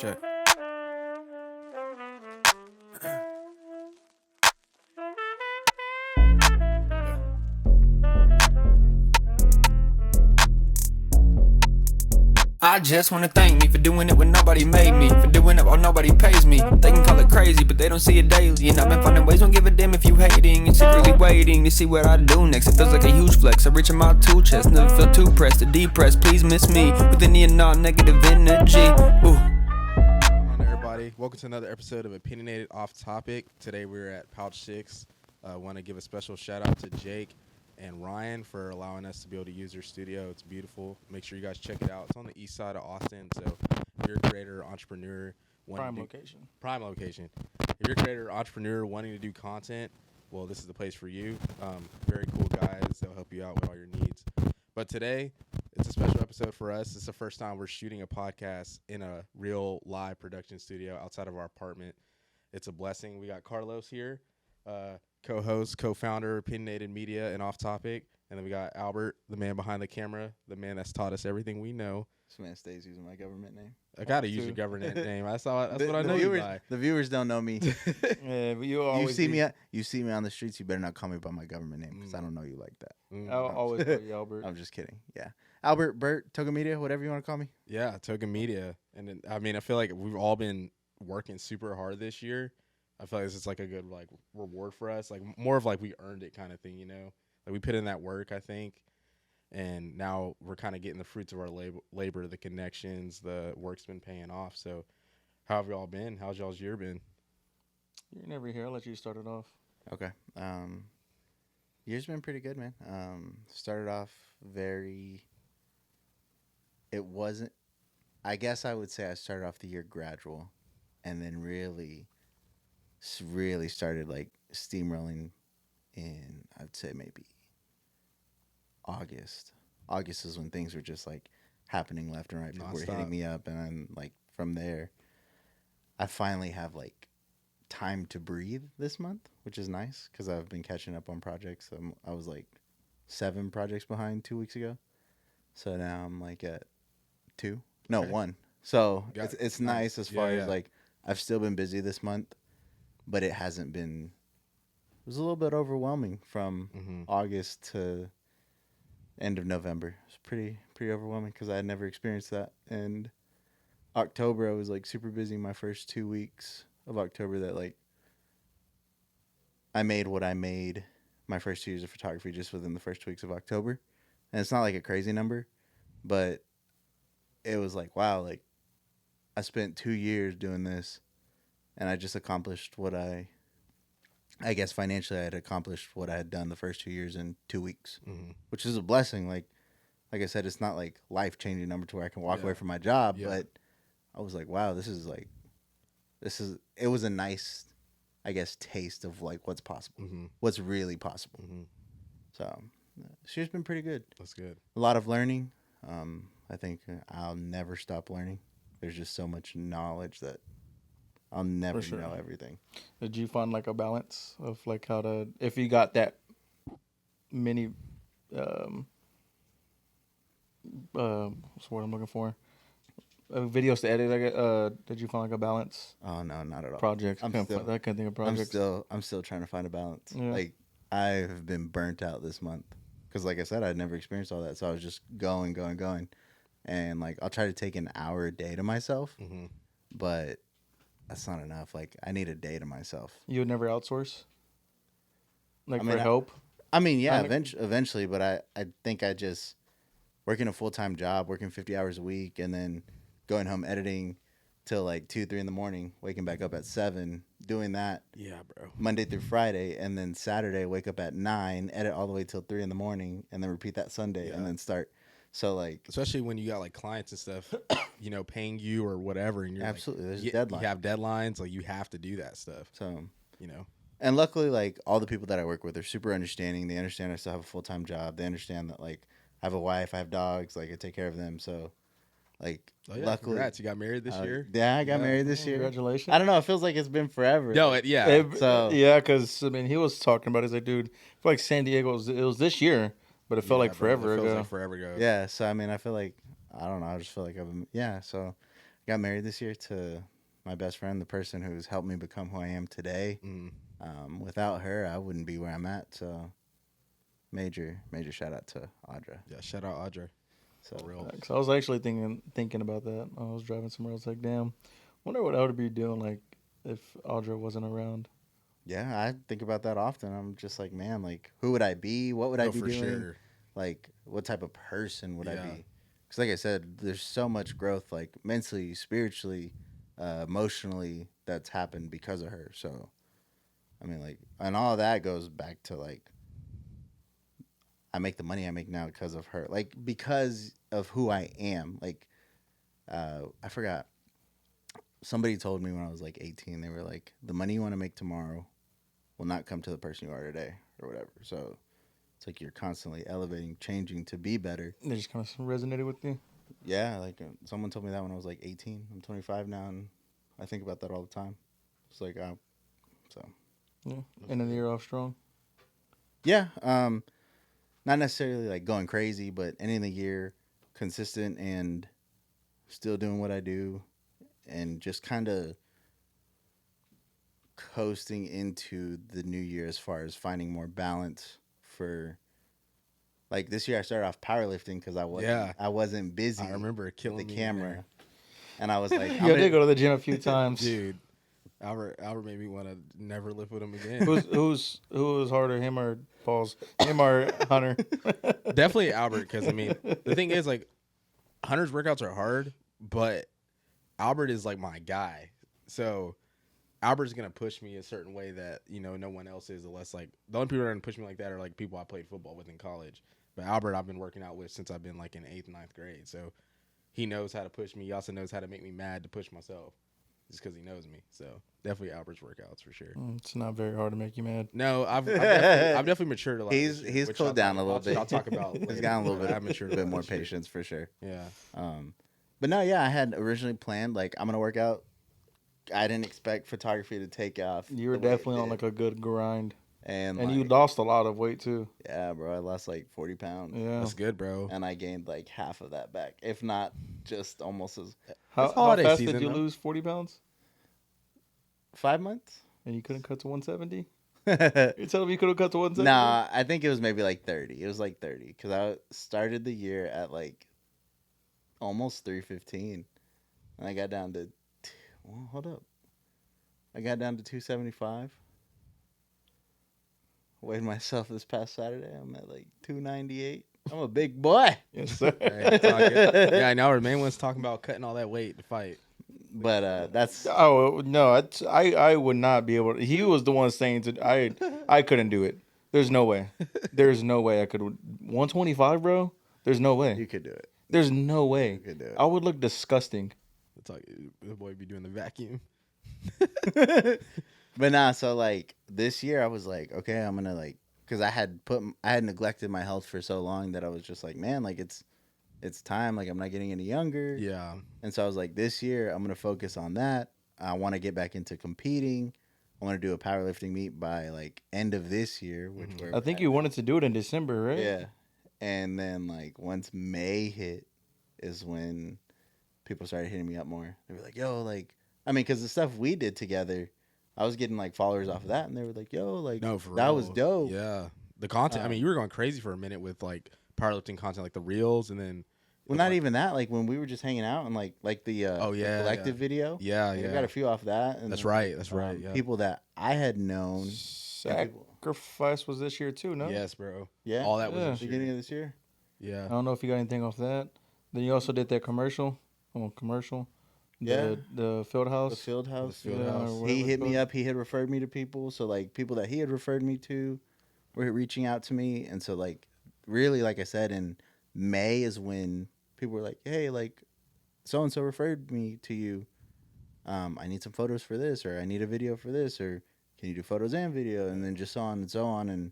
Check. I just wanna thank me for doing it when nobody made me, for doing it while nobody pays me. They can call it crazy, but they don't see it daily. And I've been finding ways, don't give a damn if you hating, and secretly waiting to see what I do next. It feels like a huge flex. I reach in my tool chest, never feel too pressed or depressed. Please miss me with any and all negative energy. Ooh. Come on, everybody. Welcome to another episode of Opinionated Off Topic. Today we're at Pouch 6. I want to give a special shout out to Jake and Ryan for allowing us to be able to use their studio. It's beautiful. Make sure you guys check it out. It's on the east side of Austin. So if you're a creator, entrepreneur, Prime location. If you're a creator, entrepreneur wanting to do content, well, this is the place for you. Very cool guys. They'll help you out with all your needs. But today, it's a special episode for us. It's the first time we're shooting a podcast in a real live production studio outside of our apartment. It's a blessing. We got Carlos here, co-host, co-founder, Opinionated Media, and Off Topic. And then we got Albert, the man behind the camera, the man that's taught us everything we know. This man stays using my government name. I gotta use your government name. That's what I know you by. The viewers don't know me. Yeah, but you always You see me on the streets. You better not call me by my government name because I don't know you like that. I'll always call you Albert. I'm just kidding. Yeah, Albert, Bert, Toga Media, whatever you want to call me. Yeah, Toga Media. And then, I mean, I feel like we've all been working super hard this year. I feel like this is like a good reward for us. Like more of like we earned it kind of thing, you know. Like we put in that work, I think. And now we're kind of getting the fruits of our labor, the connections, the work's been paying off. So how have y'all been? How's y'all's year been? You're never here. I'll let you start it off. Okay. Year's been pretty good, man. Started off it wasn't, I guess I would say I started off the year gradual and then really started like steamrolling in, I'd say maybe August. August is when things were just like happening left and right. People were hitting me up, and I'm like, from there, I finally have like time to breathe this month, which is nice because I've been catching up on projects. I was like 7 projects behind 2 weeks ago, so now I'm like at 1. So it's nice as far as like I've still been busy this month, but it hasn't been. It was a little bit overwhelming from August to end of November. It's pretty overwhelming because I had never experienced that. And October, I was like super busy my first 2 weeks of October. That like I made what I made my first 2 years of photography just within the first 2 weeks of October. And it's not like a crazy number, but it was like, wow, like I spent 2 years doing this and I just accomplished what I guess financially I had accomplished what I had done the first 2 years in 2 weeks, which is a blessing. Like I said, it's not like life-changing number to where I can walk away from my job, but I was like, wow, it was a nice, I guess, taste of like what's possible, what's really possible. So this year's been pretty good. That's good. A lot of learning. I think I'll never stop learning. There's just so much knowledge that I'll never know everything. Did you find like a balance of like how to, if you got that many, what's the word I'm looking for? Videos to edit. Did you find like a balance? Oh no, not at all. Projects. I can't think of projects. I'm still trying to find a balance. Yeah. Like I've been burnt out this month because, like I said, I'd never experienced all that, so I was just going, and like I'll try to take an hour a day to myself, but that's not enough. Like I need a day to myself. You would never outsource? Like for help? Eventually, but I think I just working a full-time job, working 50 hours a week, and then going home editing till like 2-3 in the morning, waking back up at 7, doing that. Yeah, bro. Monday through Friday, and then Saturday wake up at 9, edit all the way till 3 in the morning, and then repeat that Sunday, and then start. So like, especially when you got like clients and stuff, you know, paying you or whatever, and you're absolutely like, there's deadlines. You have deadlines, like you have to do that stuff. So you know, and luckily, like all the people that I work with are super understanding. They understand I still have a full-time job. They understand that like I have a wife, I have dogs, like I take care of them. So like, luckily, congrats, you got married this year. Yeah, I got married this year. Congratulations. I don't know. It feels like it's been forever. No, because I mean, he was talking about. He's like, dude, I feel like San Diego it was this year. But it felt like forever ago. Like forever ago. Yeah, so I mean, I feel like, I don't know, I just feel like I've been, so got married this year to my best friend, the person who's helped me become who I am today. Without her, I wouldn't be where I'm at. So major shout out to Audra. Yeah, shout out Audrey. So For real. So I was actually thinking about that. I was driving somewhere. I was like, damn, wonder what I would be doing like if Audra wasn't around. yeah, I think about that often. I'm just like, man, like who would I be? What would I No, be for doing? sure. Like what type of person would I Yeah. be? Because like I said, there's so much growth, like mentally, spiritually, emotionally, that's happened because of her. So I mean, like, and all that goes back to like I make the money I make now because of her, like because of who I am. Like I forgot. Somebody told me when I was like 18, they were like, the money you want to make tomorrow will not come to the person you are today or whatever. So it's like you're constantly elevating, changing to be better. They just kind of resonated with you. Yeah, like someone told me that when I was like 18. I'm 25 now, and I think about that all the time. It's like, so. Yeah. And then the year off strong. Yeah, not necessarily like going crazy, but ending the year consistent and still doing what I do and just kind of coasting into the new year as far as finding more balance for like this year I started off powerlifting because I wasn't busy. I remember killing the me camera, and I was like, Yeah, I did go to the gym a few times. dude. Albert made me want to never lift with him again. Who was harder, him or Paul's? Him or Hunter? Definitely Albert, because I mean the thing is like Hunter's workouts are hard, but Albert is like my guy. So Albert's gonna push me a certain way that no one else is, unless like the only people that are gonna push me like that are like people I played football with in college. But Albert I've been working out with since I've been like in 8th, 9th grade. So he knows how to push me. He also knows how to make me mad to push myself, just because he knows me. So definitely Albert's workouts for sure. It's not very hard to make you mad. No, I've definitely matured a lot. He's this year, which cooled I'll down talk- a little I'll- bit. I'll talk about. He's later. gotten a little bit, I've matured a bit lot more this year. patience for sure. Yeah. But no, yeah, I had originally planned like I'm gonna work out. I didn't expect photography to take off. You were the way it definitely on did. like a good grind, and and like, you lost a lot of weight too. yeah, bro, I lost like 40 pounds. Yeah. That's good, bro. And I gained like half of that back, if not just almost as How holiday fast season, did you though. lose 40 pounds? 5 months. And you couldn't cut to 170? Nah, You're telling me you could have cut to 170? I think it was maybe like 30. It was like 30 because I started the year at like almost 315, and I got down to hold up. I got down to 275. Weighed myself this past Saturday. I'm at like 298. I'm a big boy. Yes, sir. Hey, talk it. Yeah, I know. Our main one's talking about cutting all that weight to fight. But that's Oh no, I would not be able to. He was the one saying I couldn't do it. There's no way. There's no way I could. 125, bro. There's no way. you could do it. There's no way. You could do it. I would look disgusting. The boy be doing the vacuum. But nah, so like this year I was like, okay, I'm gonna like, because I had neglected my health for so long that I was just like, man, like it's time. Like I'm not getting any younger. Yeah. And so I was like, this year I'm gonna focus on that. I want to get back into competing. I want to do a powerlifting meet by like end of this year, which we're I think you wanted to do it in December, right? yeah. And then like once May hit is when people started hitting me up more. They were like, yo, like, I mean, because the stuff we did together, I was getting like followers off of that, and they were like, yo, like, No, for that real. was dope. Yeah. The content. I mean, you were going crazy for a minute with like powerlifting content, like the reels, and then. Well, not even that. Like when we were just hanging out and like the the collective video. Yeah, Like, yeah. I got a few off that. And That's then, right. That's right. Yeah. People that I had known. Sacrifice was this year too, no? Yes, bro. Yeah. All that was Yeah. this year. Beginning of this year. Yeah. I don't know if you got anything off that. Then you also did that commercial. Yeah. The field house. The field house. field Yeah, house. or He whatever hit it's me called. up. He had referred me to people. So like people that he had referred me to were reaching out to me. And so like really, like I said, in May is when people were like, hey, like so and so referred me to you. I need some photos for this, or I need a video for this, or can you do photos and video? And then just so on and so on. And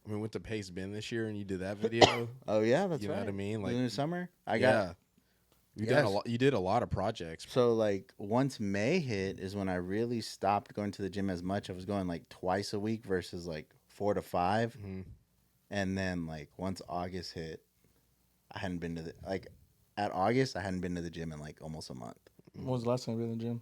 I mean, went to Pace Bend this year, and you did that video. oh yeah, that's You know right. what I mean? Like in the summer, I yeah. got. You Yes. did a lot. You did a lot of projects. So like once May hit is when I really stopped going to the gym as much. I was going like twice a week versus like 4 to 5. Mm-hmm. And then like once August hit, I hadn't been to the at August I hadn't been to the gym in like almost a month. When was the last time you been in the gym?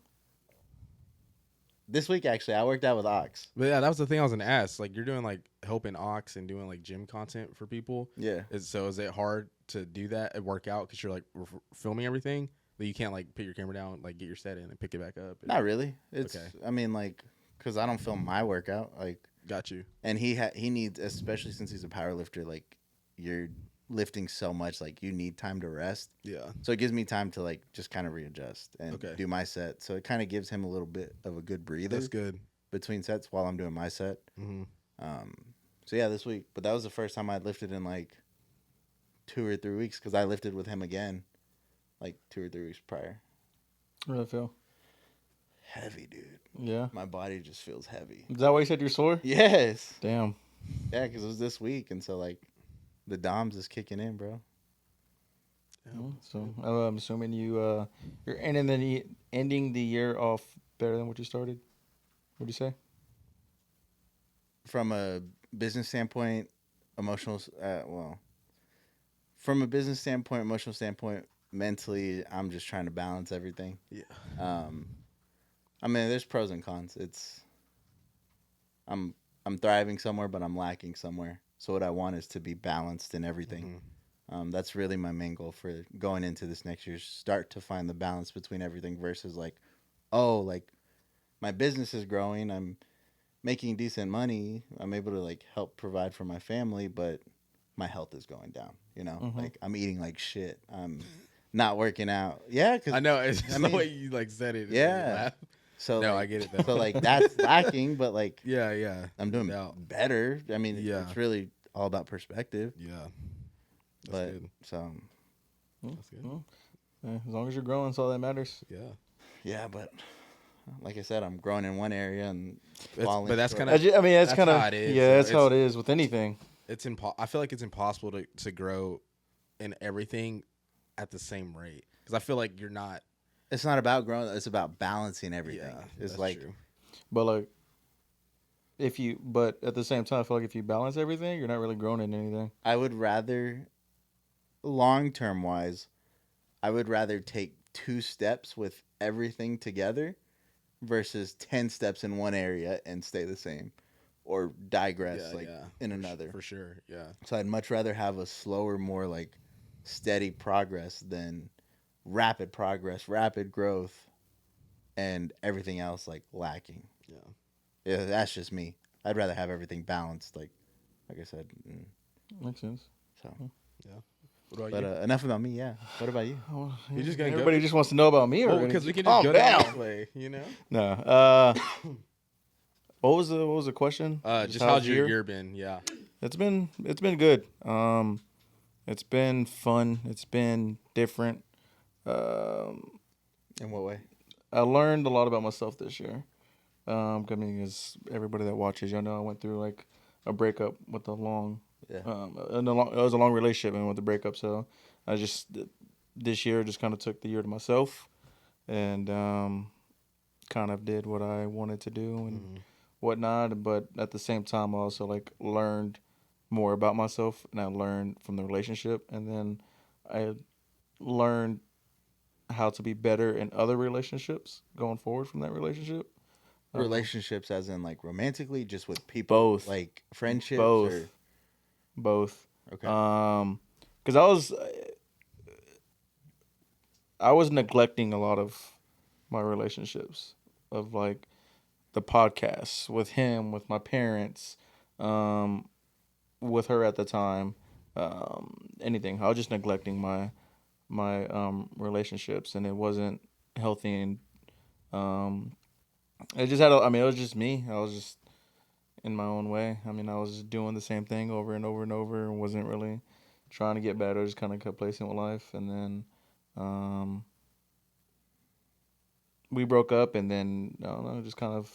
This week, actually, I worked out with Ox. But yeah, that was the thing I was gonna ask. Like, you're doing like helping Ox and doing like gym content for people. Yeah. Is it hard to do that and work out because you're like filming everything? That you can't like put your camera down, like get your set in and pick it back up. Not really. It's, Okay. I mean, like, because I don't film my workout. Like, Got you. and he needs, especially since he's a power lifter, like, you're lifting so much, like, you need time to rest. Yeah. So it gives me time to, like, just kind of readjust and Okay. do my set. So it kind of gives him a little bit of a good breather That's good. between sets while I'm doing my set. Mm-hmm. So yeah, this week. But that was the first time I'd lifted in like 2 or 3 weeks because I lifted with him again like 2 or 3 weeks prior. How did that feel? Heavy, dude. Yeah. My body just feels heavy. Is that why you said you're sore? Yes. Damn. Yeah, because it was this week, and so like the DOMS is kicking in, bro. Yeah. So I'm assuming you're ending the year off better than what you started. What'd you say? From a business standpoint, from a business standpoint, emotional standpoint, mentally, I'm just trying to balance everything. Yeah. I mean, there's pros and cons. I'm thriving somewhere, but I'm lacking somewhere. So what I want is to be balanced in everything. That's really my main goal for going into this next year. Start to find the balance between everything versus like, oh, like my business is growing. I'm making decent money. I'm able to like help provide for my family, but my health is going down. You know, like I'm eating like shit. I'm not working out. Yeah, because I know. It's just the way you like said it. Yeah. So no, like, I get it though. So like that's lacking, but like yeah. I'm doing better. I mean, Yeah. it's really all about perspective. Yeah. That's But good. so That's good. Well, yeah, as long as you're growing, that's all that matters. Yeah. yeah, but like I said, I'm growing in one area and But that's short. kind of. I mean, that's kind of how it is. yeah, that's how it It's- is with anything. It's I feel like it's impossible to grow in everything at the same rate because I feel like you're not. It's not about growing. It's about balancing everything. Yeah, It's that's like true. But like, but at the same time, I feel like if you balance everything, you're not really growing in anything. I would rather, long term wise, I would rather take 2 steps with everything together versus 10 steps in one area and stay the same or digress in another. For sure. Yeah. So I'd much rather have a slower, more like steady progress than rapid progress, rapid growth, and everything else like lacking. Yeah, that's just me. I'd rather have everything balanced, like I said. Makes sense. So, Yeah. What about but you? enough about me. Yeah. What about you? Well, You're just gonna everybody go- just wants to know about me, or Because we can calm just go down down. this way, you know. No. What was the question? Just how's your year been? Yeah. It's been good. It's been fun. It's been different. In what way? I learned a lot about myself this year. I mean, as everybody that watches, y'all know I went through like a breakup with a long, Yeah. it was a long relationship and with the breakup. So I just this year just kind of took the year to myself and kind of did what I wanted to do and whatnot. But at the same time, I also like learned more about myself and I learned from the relationship, and then I learned how to be better in other relationships going forward from that relationship. Relationships, as in like romantically, just with people, Both. like friendships, Both. or Both. okay, Because I was neglecting a lot of my relationships, of like the podcasts with him, with my parents, with her at the time, anything. I was just neglecting my relationships, and it wasn't healthy. And it just had. It was just me. I was just in my own way. I mean, I was just doing the same thing over and over and over, and wasn't really trying to get better. Just kind of complacent with life, and then we broke up, and then I don't know, just kind of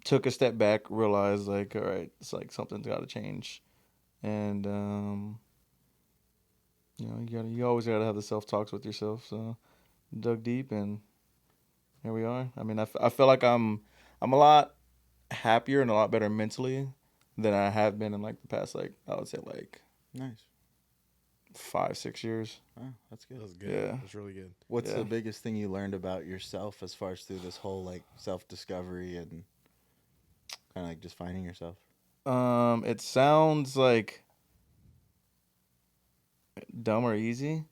took a step back, realized like, all right, it's like something's got to change, and you always gotta have the self talks with yourself. So dug deep, and here we are. I mean, I feel like I'm a lot happier and a lot better mentally than I have been in like the past, like I would say like nice. 5-6 years. Oh, that's good. That's good. Yeah. That's really good. What's Yeah. the biggest thing you learned about yourself as far as through this whole like self discovery and kind of like just finding yourself? It sounds like dumb or easy,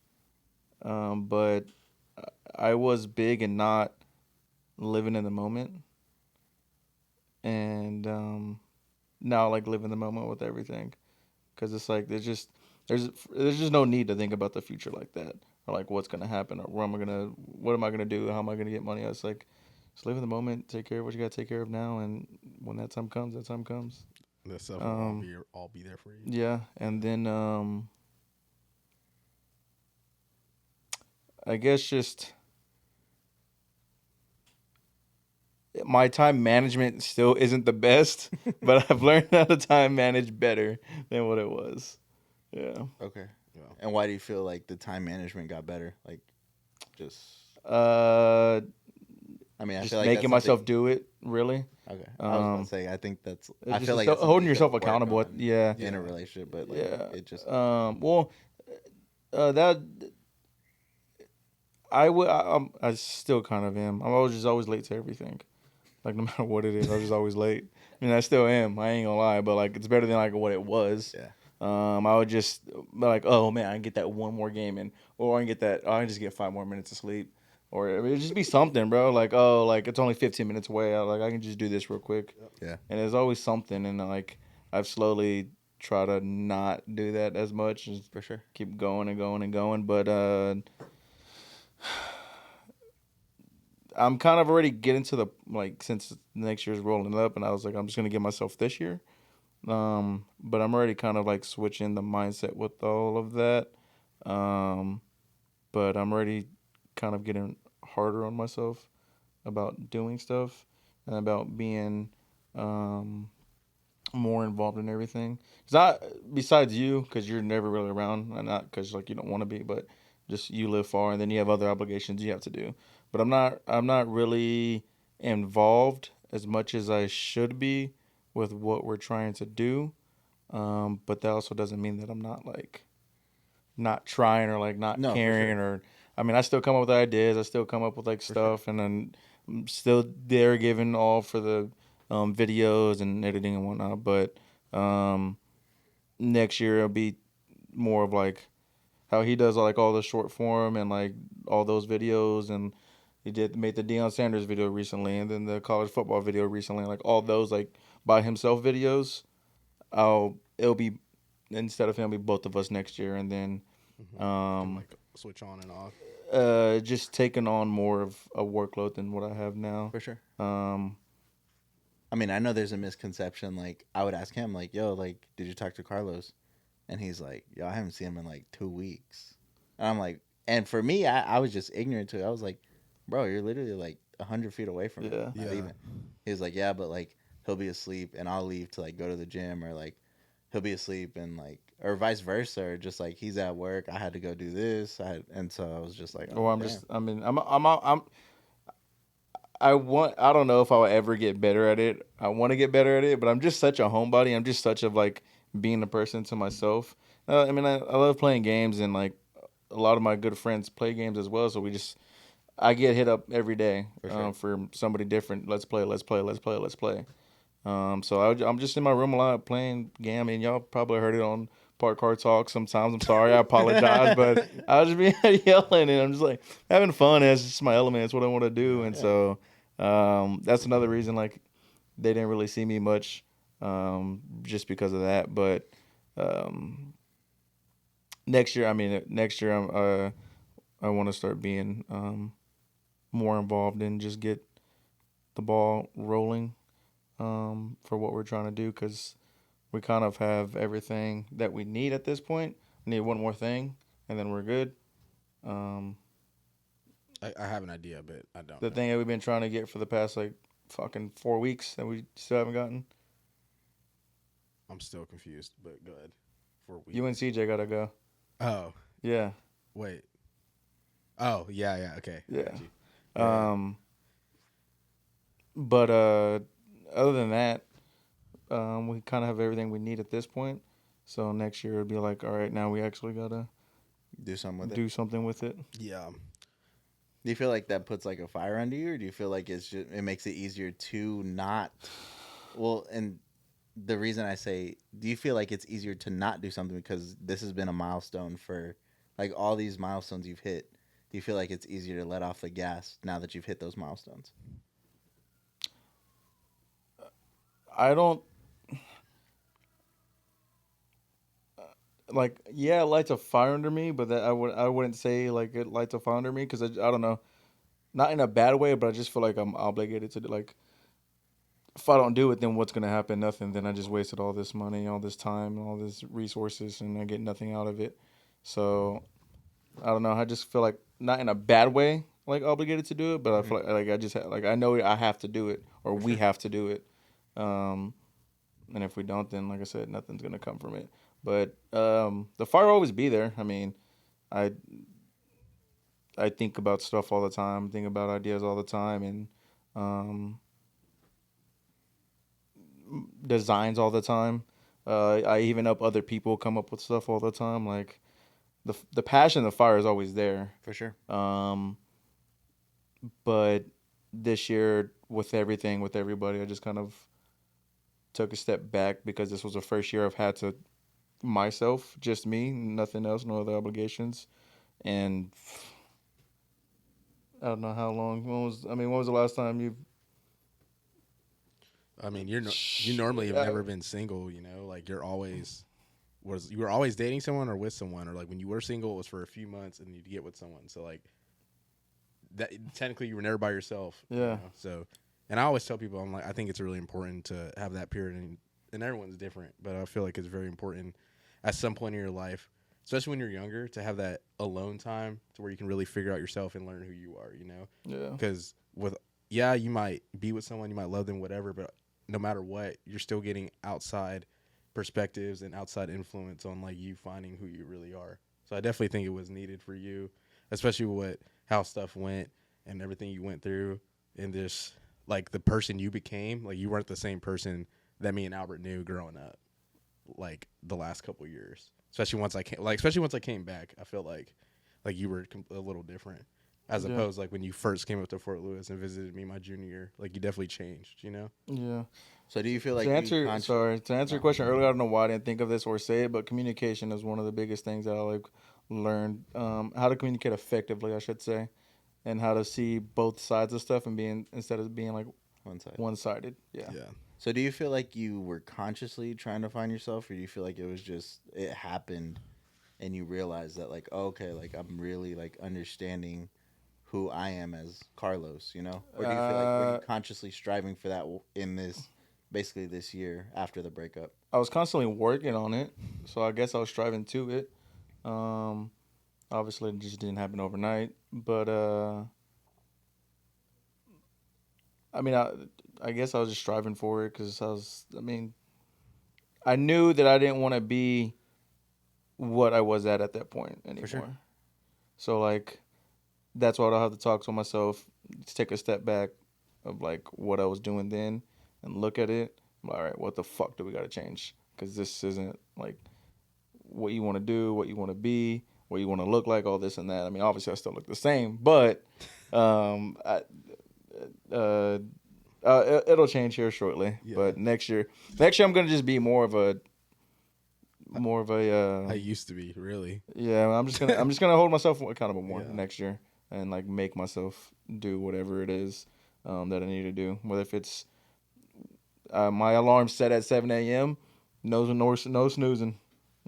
but I was big and not living in the moment, and now I like live in the moment with everything, because it's like there's just no need to think about the future like that, or like what's gonna happen, or what am I gonna do, how am I gonna get money. It's like just live in the moment, take care of what you gotta take care of now, and when that time comes, that time comes. That stuff will all be there for you. Yeah, and then I guess just my time management still isn't the best, but I've learned how to time manage better than what it was. Yeah. Okay. Yeah. And why do you feel like the time management got better? Like, just Uh, I mean, I just feel like that's making myself something. do it. Really. Okay. I was about to Um, say I think that's. it's I just feel like still that's something holding you yourself could work accountable. on Yeah. in a relationship, but like Yeah. it just. Well, that I still kind of am. I'm always late to everything. Like no matter what it is, I was just always late. I mean, I still am. I ain't gonna lie, but like it's better than like what it was. Yeah. I would just be like, oh man, I can get that one more game in, or I can get that. Oh, I can just get 5 more minutes of sleep, or it would just be something, bro. Like oh, like it's only 15 minutes away. I can just do this real quick. Yeah. And there's always something, and like I've slowly try to not do that as much, just For sure. keep going and going and going. But I'm kind of already getting to the like since next year's rolling up, and I was like, I'm just gonna give myself this year. But I'm already kind of like switching the mindset with all of that. Um, but I'm already kind of getting harder on myself about doing stuff and about being um, more involved in everything. Cause besides you, because you're never really around, and not because like you don't want to be, but just you live far, and then you have other obligations you have to do. But I'm not really involved as much as I should be with what we're trying to do. But that also doesn't mean that I'm not like not trying or like not No, for caring sure. or I mean I still come up with ideas. I still come up with like For sure. stuff, and then I'm still there giving all for the videos and editing and whatnot. But um, next year it'll be more of like how he does like all the short form and like all those videos, and he did made the Deion Sanders video recently, and then the college football video recently, like all those like by himself videos. It'll be instead of him, it'll be both of us next year, and then Can like switch on and off. just taking on more of a workload than what I have now. For sure. Um, I mean, I know there's a misconception. Like, I would ask him, like, "Yo, like, did you talk to Carlos?" And he's like, "Yo, I haven't seen him in like 2 weeks." And I'm like, and for me, I was just ignorant to it. I was like, "Bro, you're literally like 100 feet away from him." Yeah. Not Yeah. even. He was like, "Yeah, but like he'll be asleep, and I'll leave to like go to the gym, or like he'll be asleep and like, or vice versa, or just like he's at work. I had to go do this. And so I was just like, or oh, I'm damn. just, I mean, I don't know if I'll ever get better at it. I want to get better at it, but I'm just such a homebody. I'm just such of like being a person to myself. I mean, I love playing games, and like a lot of my good friends play games as well. So I get hit up every day For sure. for somebody different. Let's play, let's play, let's play, let's play. So I'm just in my room a lot playing game. I mean, y'all probably heard it on Park Car Talk. Sometimes I'm sorry, I apologize, but I'll just be yelling, and I'm just like having fun. It's just my element. It's what I want to do, and so that's another reason like they didn't really see me much, just because of that. But um, next year I want to start being more involved and just get the ball rolling for what we're trying to do, because we kind of have everything that we need at this point. We need one more thing, and then we're good. Um, I have an idea, but I don't the know. thing that we've been trying to get for the past like fucking 4 weeks that we still haven't gotten. I'm still confused, but go ahead. For weeks. You and CJ gotta go. Oh, Yeah, wait. Oh, yeah, okay. I yeah. got you. Yeah. But other than that, we kind of have everything we need at this point. So next year it'll be like, all right, now we actually gotta Do something with it. do something with it. Yeah. Do you feel like that puts like a fire under you, or do you feel like it makes it easier to not? Well, and the reason I say, do you feel like it's easier to not do something because this has been a milestone for, like, all these milestones you've hit? Do you feel like it's easier to let off the gas now that you've hit those milestones? I don't like. Yeah, it lights a fire under me, but that I wouldn't say like it lights a fire under me because I don't know, not in a bad way, but I just feel like I'm obligated to do, like, if I don't do it, then what's gonna happen? Nothing. Then I just wasted all this money, all this time, all these resources, and I get nothing out of it. So I don't know. I just feel like not in a bad way, like obligated to do it, but I feel like I just like I know I have to do it, or we have to do it. Um, and if we don't, then like I said, nothing's gonna come from it. But the fire will always be there. I mean, I I think about stuff all the time, think about ideas all the time, and um, designs all the time. I even help other people come up with stuff all the time. Like the passion, the fire is always there. For sure. But this year, with everything, with everybody, I just kind of took a step back because this was the first year I've had to myself, just me, nothing else, no other obligations, and I don't know how long. When was the last time you? I mean, you normally have never been single, you know, like you were always dating someone or with someone, or like when you were single, it was for a few months and you'd get with someone. So like that technically you were never by yourself. Yeah. You know? So, and I always tell people, I'm like, I think it's really important to have that period, and everyone's different, but I feel like it's very important at some point in your life, especially when you're younger, to have that alone time to where you can really figure out yourself and learn who you are, you know? Yeah. Because you might be with someone, you might love them, whatever, but no matter what, you're still getting outside perspectives and outside influence on like you finding who you really are. So I definitely think it was needed for you, especially with how stuff went and everything you went through, and just like the person you became. Like you weren't the same person that me and Albert knew growing up, like the last couple of years. Especially once I came back, I felt like you were a little different. As opposed, like, when you first came up to Fort Lewis and visited me my junior year, like, you definitely changed, you know? Yeah. So do you feel like to answer your question earlier, I don't know why I didn't think of this or say it, but communication is one of the biggest things that I like learned. How to communicate effectively, I should say, and how to see both sides of stuff and instead of being like one-sided. Yeah. So do you feel like you were consciously trying to find yourself, or do you feel like it happened and you realized that, like, oh, okay, like I'm really like understanding who I am as Carlos, you know? Or do you feel like were you consciously striving for that in this year after the breakup? I was constantly working on it, so I guess I was striving to it. Obviously, it just didn't happen overnight, but I guess I was just striving for it because I knew that I didn't want to be what I was at that point anymore. For sure. So, like, that's why I'll have to talk to myself, just take a step back of, like, what I was doing then and look at it. I'm like, all right, what the fuck do we got to change? Because this isn't, like, what you want to do, what you want to be, what you want to look like, all this and that. I mean, obviously, I still look the same, but it'll change here shortly. Yeah. But next year, I'm going to just be more of a I used to be, really. Yeah, I'm just gonna hold myself accountable more next year and like make myself do whatever it is that I need to do. Whether if it's my alarm set at 7 a.m., no snoozing,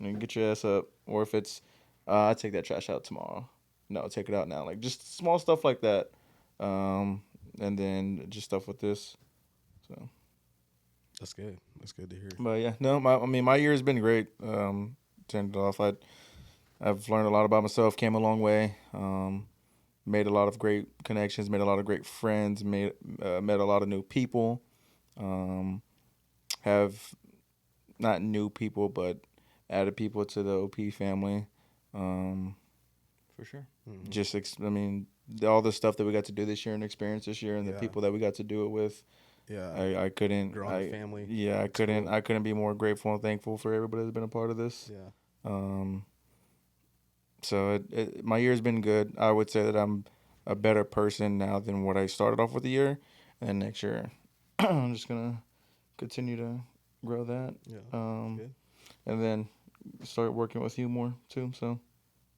and get your ass up. Or if it's I take that trash out tomorrow, no, take it out now. Like just small stuff like that, and then just stuff with this. So. That's good. That's good to hear. But yeah, no, my year has been great. Turned it off. I've learned a lot about myself. Came a long way. Made a lot of great connections. Made a lot of great friends. Met a lot of new people. Have not new people, but added people to the OP family. For sure. Mm-hmm. Just all the stuff that we got to do this year and experience this year, and the people that we got to do it with. Yeah, I couldn't. Growing family. Yeah, I couldn't. Cool. I couldn't be more grateful and thankful for everybody that's been a part of this. Yeah. So my year's been good. I would say that I'm a better person now than what I started off with the year. And next year, I'm just gonna continue to grow that. Yeah. Um, Good. and then start working with you more too. So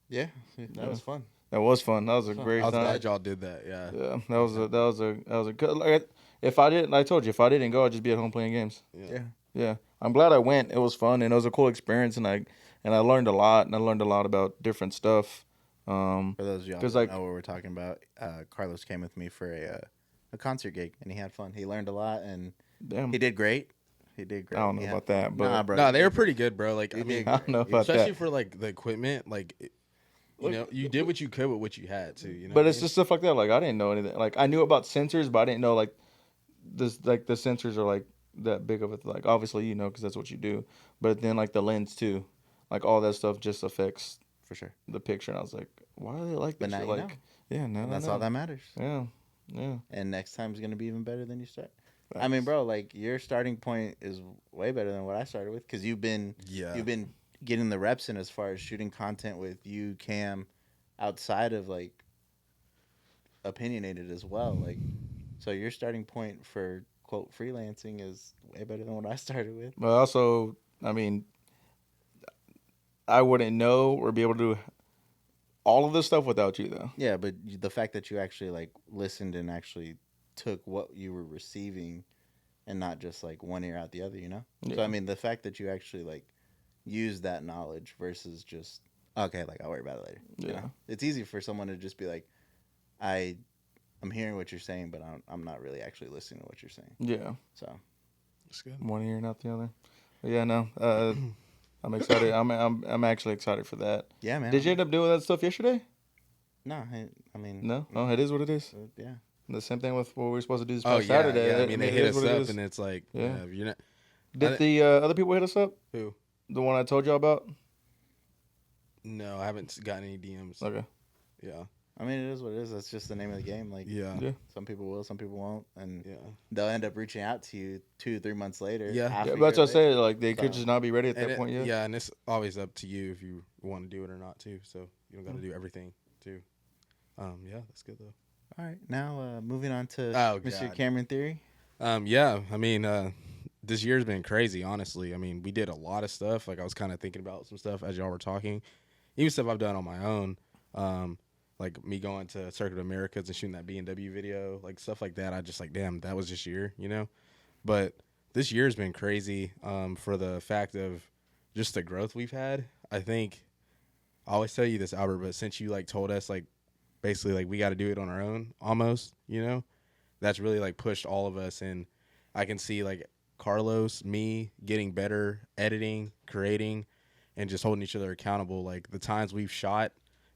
Yeah, that was fun. that was fun. That was a fun. great I was time. glad y'all did that. Yeah. Yeah, that was a good. Like, if I didn't, I told you, if I didn't go, I'd just be at home playing games. Yeah. Yeah, I'm glad I went. It was fun and it was a cool experience, and I learned a lot, and I learned a lot about different stuff. For those of y'all Cause that like know what we're talking about, Carlos came with me for a concert gig, and he had fun. He learned a lot, and damn, he did great. He did great. I don't know He had about fun. that, but Nah, bro. No, you they were did pretty great. good, bro. Like, You I mean, did I don't know about especially that. for like the equipment, like, you know, you did what you could with what you had too. You know, But what it's just stuff like that. Like I didn't know anything. Like I knew about sensors, but I didn't know like this. Like the sensors are like that big of a like. Obviously, you know, because that's what you do. But then like the lens too, like all that stuff just affects For sure. the picture. And I was like, why do they like But this now shit? you Like, know. yeah, now And I that's know. all that matters. Yeah, yeah. And next time is gonna be even better than you start. I mean, bro, like your starting point is way better than what I started with because you've been getting the reps in as far as shooting content with you, Cam, outside of like opinionated as well. Like, so your starting point for quote freelancing is way better than what I started with. But also, I mean, I wouldn't know or be able to do all of this stuff without you, though. Yeah, but the fact that you actually like listened and actually took what you were receiving and not just like one ear out the other, you know? Yeah. So I mean the fact that you actually like use that knowledge versus just okay, like I'll worry about it later. Yeah. You know? It's easy for someone to just be like, I'm hearing what you're saying, but I'm not really actually listening to what you're saying. Yeah. So That's good. One ear, not the other. But yeah, no. I'm excited. I'm actually excited for that. yeah, man. Did you end up doing that stuff yesterday? No, I mean No. Oh, it is what it is. yeah. The same thing with what we were supposed to do this Oh past yeah, Saturday. yeah. I mean, they hit it is us what it up, is. and it's like, Yeah. yeah, you're not Did the other people hit us up? who. The one I told you about? No, I haven't gotten any DMs. Okay. Yeah, I mean, it is what it is. That's just the name of the game. Like, yeah, Yeah. some people will, some people won't, and yeah. they'll end up reaching out to you 2-3 months later. Yeah. half Yeah, a but that's year what I later. said. Like they could So- just not be ready at And that point yet. yeah, and it's always up to you if you want to do it or not too. So you don't got to do everything too. Yeah, that's good though. All right, now moving on to Oh, Mr. God. Cameron Theory. Yeah, I mean, this year's been crazy, honestly. I mean, we did a lot of stuff. Like, I was kind of thinking about some stuff as y'all were talking. Even stuff I've done on my own. Like, me going to Circuit of Americas and shooting that B&W video. Like, stuff like that. I just, like, damn, that was this year, you know? But this year's been crazy for the fact of just the growth we've had. I think, I always tell you this, Albert, but since you, like, told us, like, basically, like, we got to do it on our own, almost, you know? That's really like pushed all of us, and I can see like Carlos, me getting better editing, creating, and just holding each other accountable. Like the times we've shot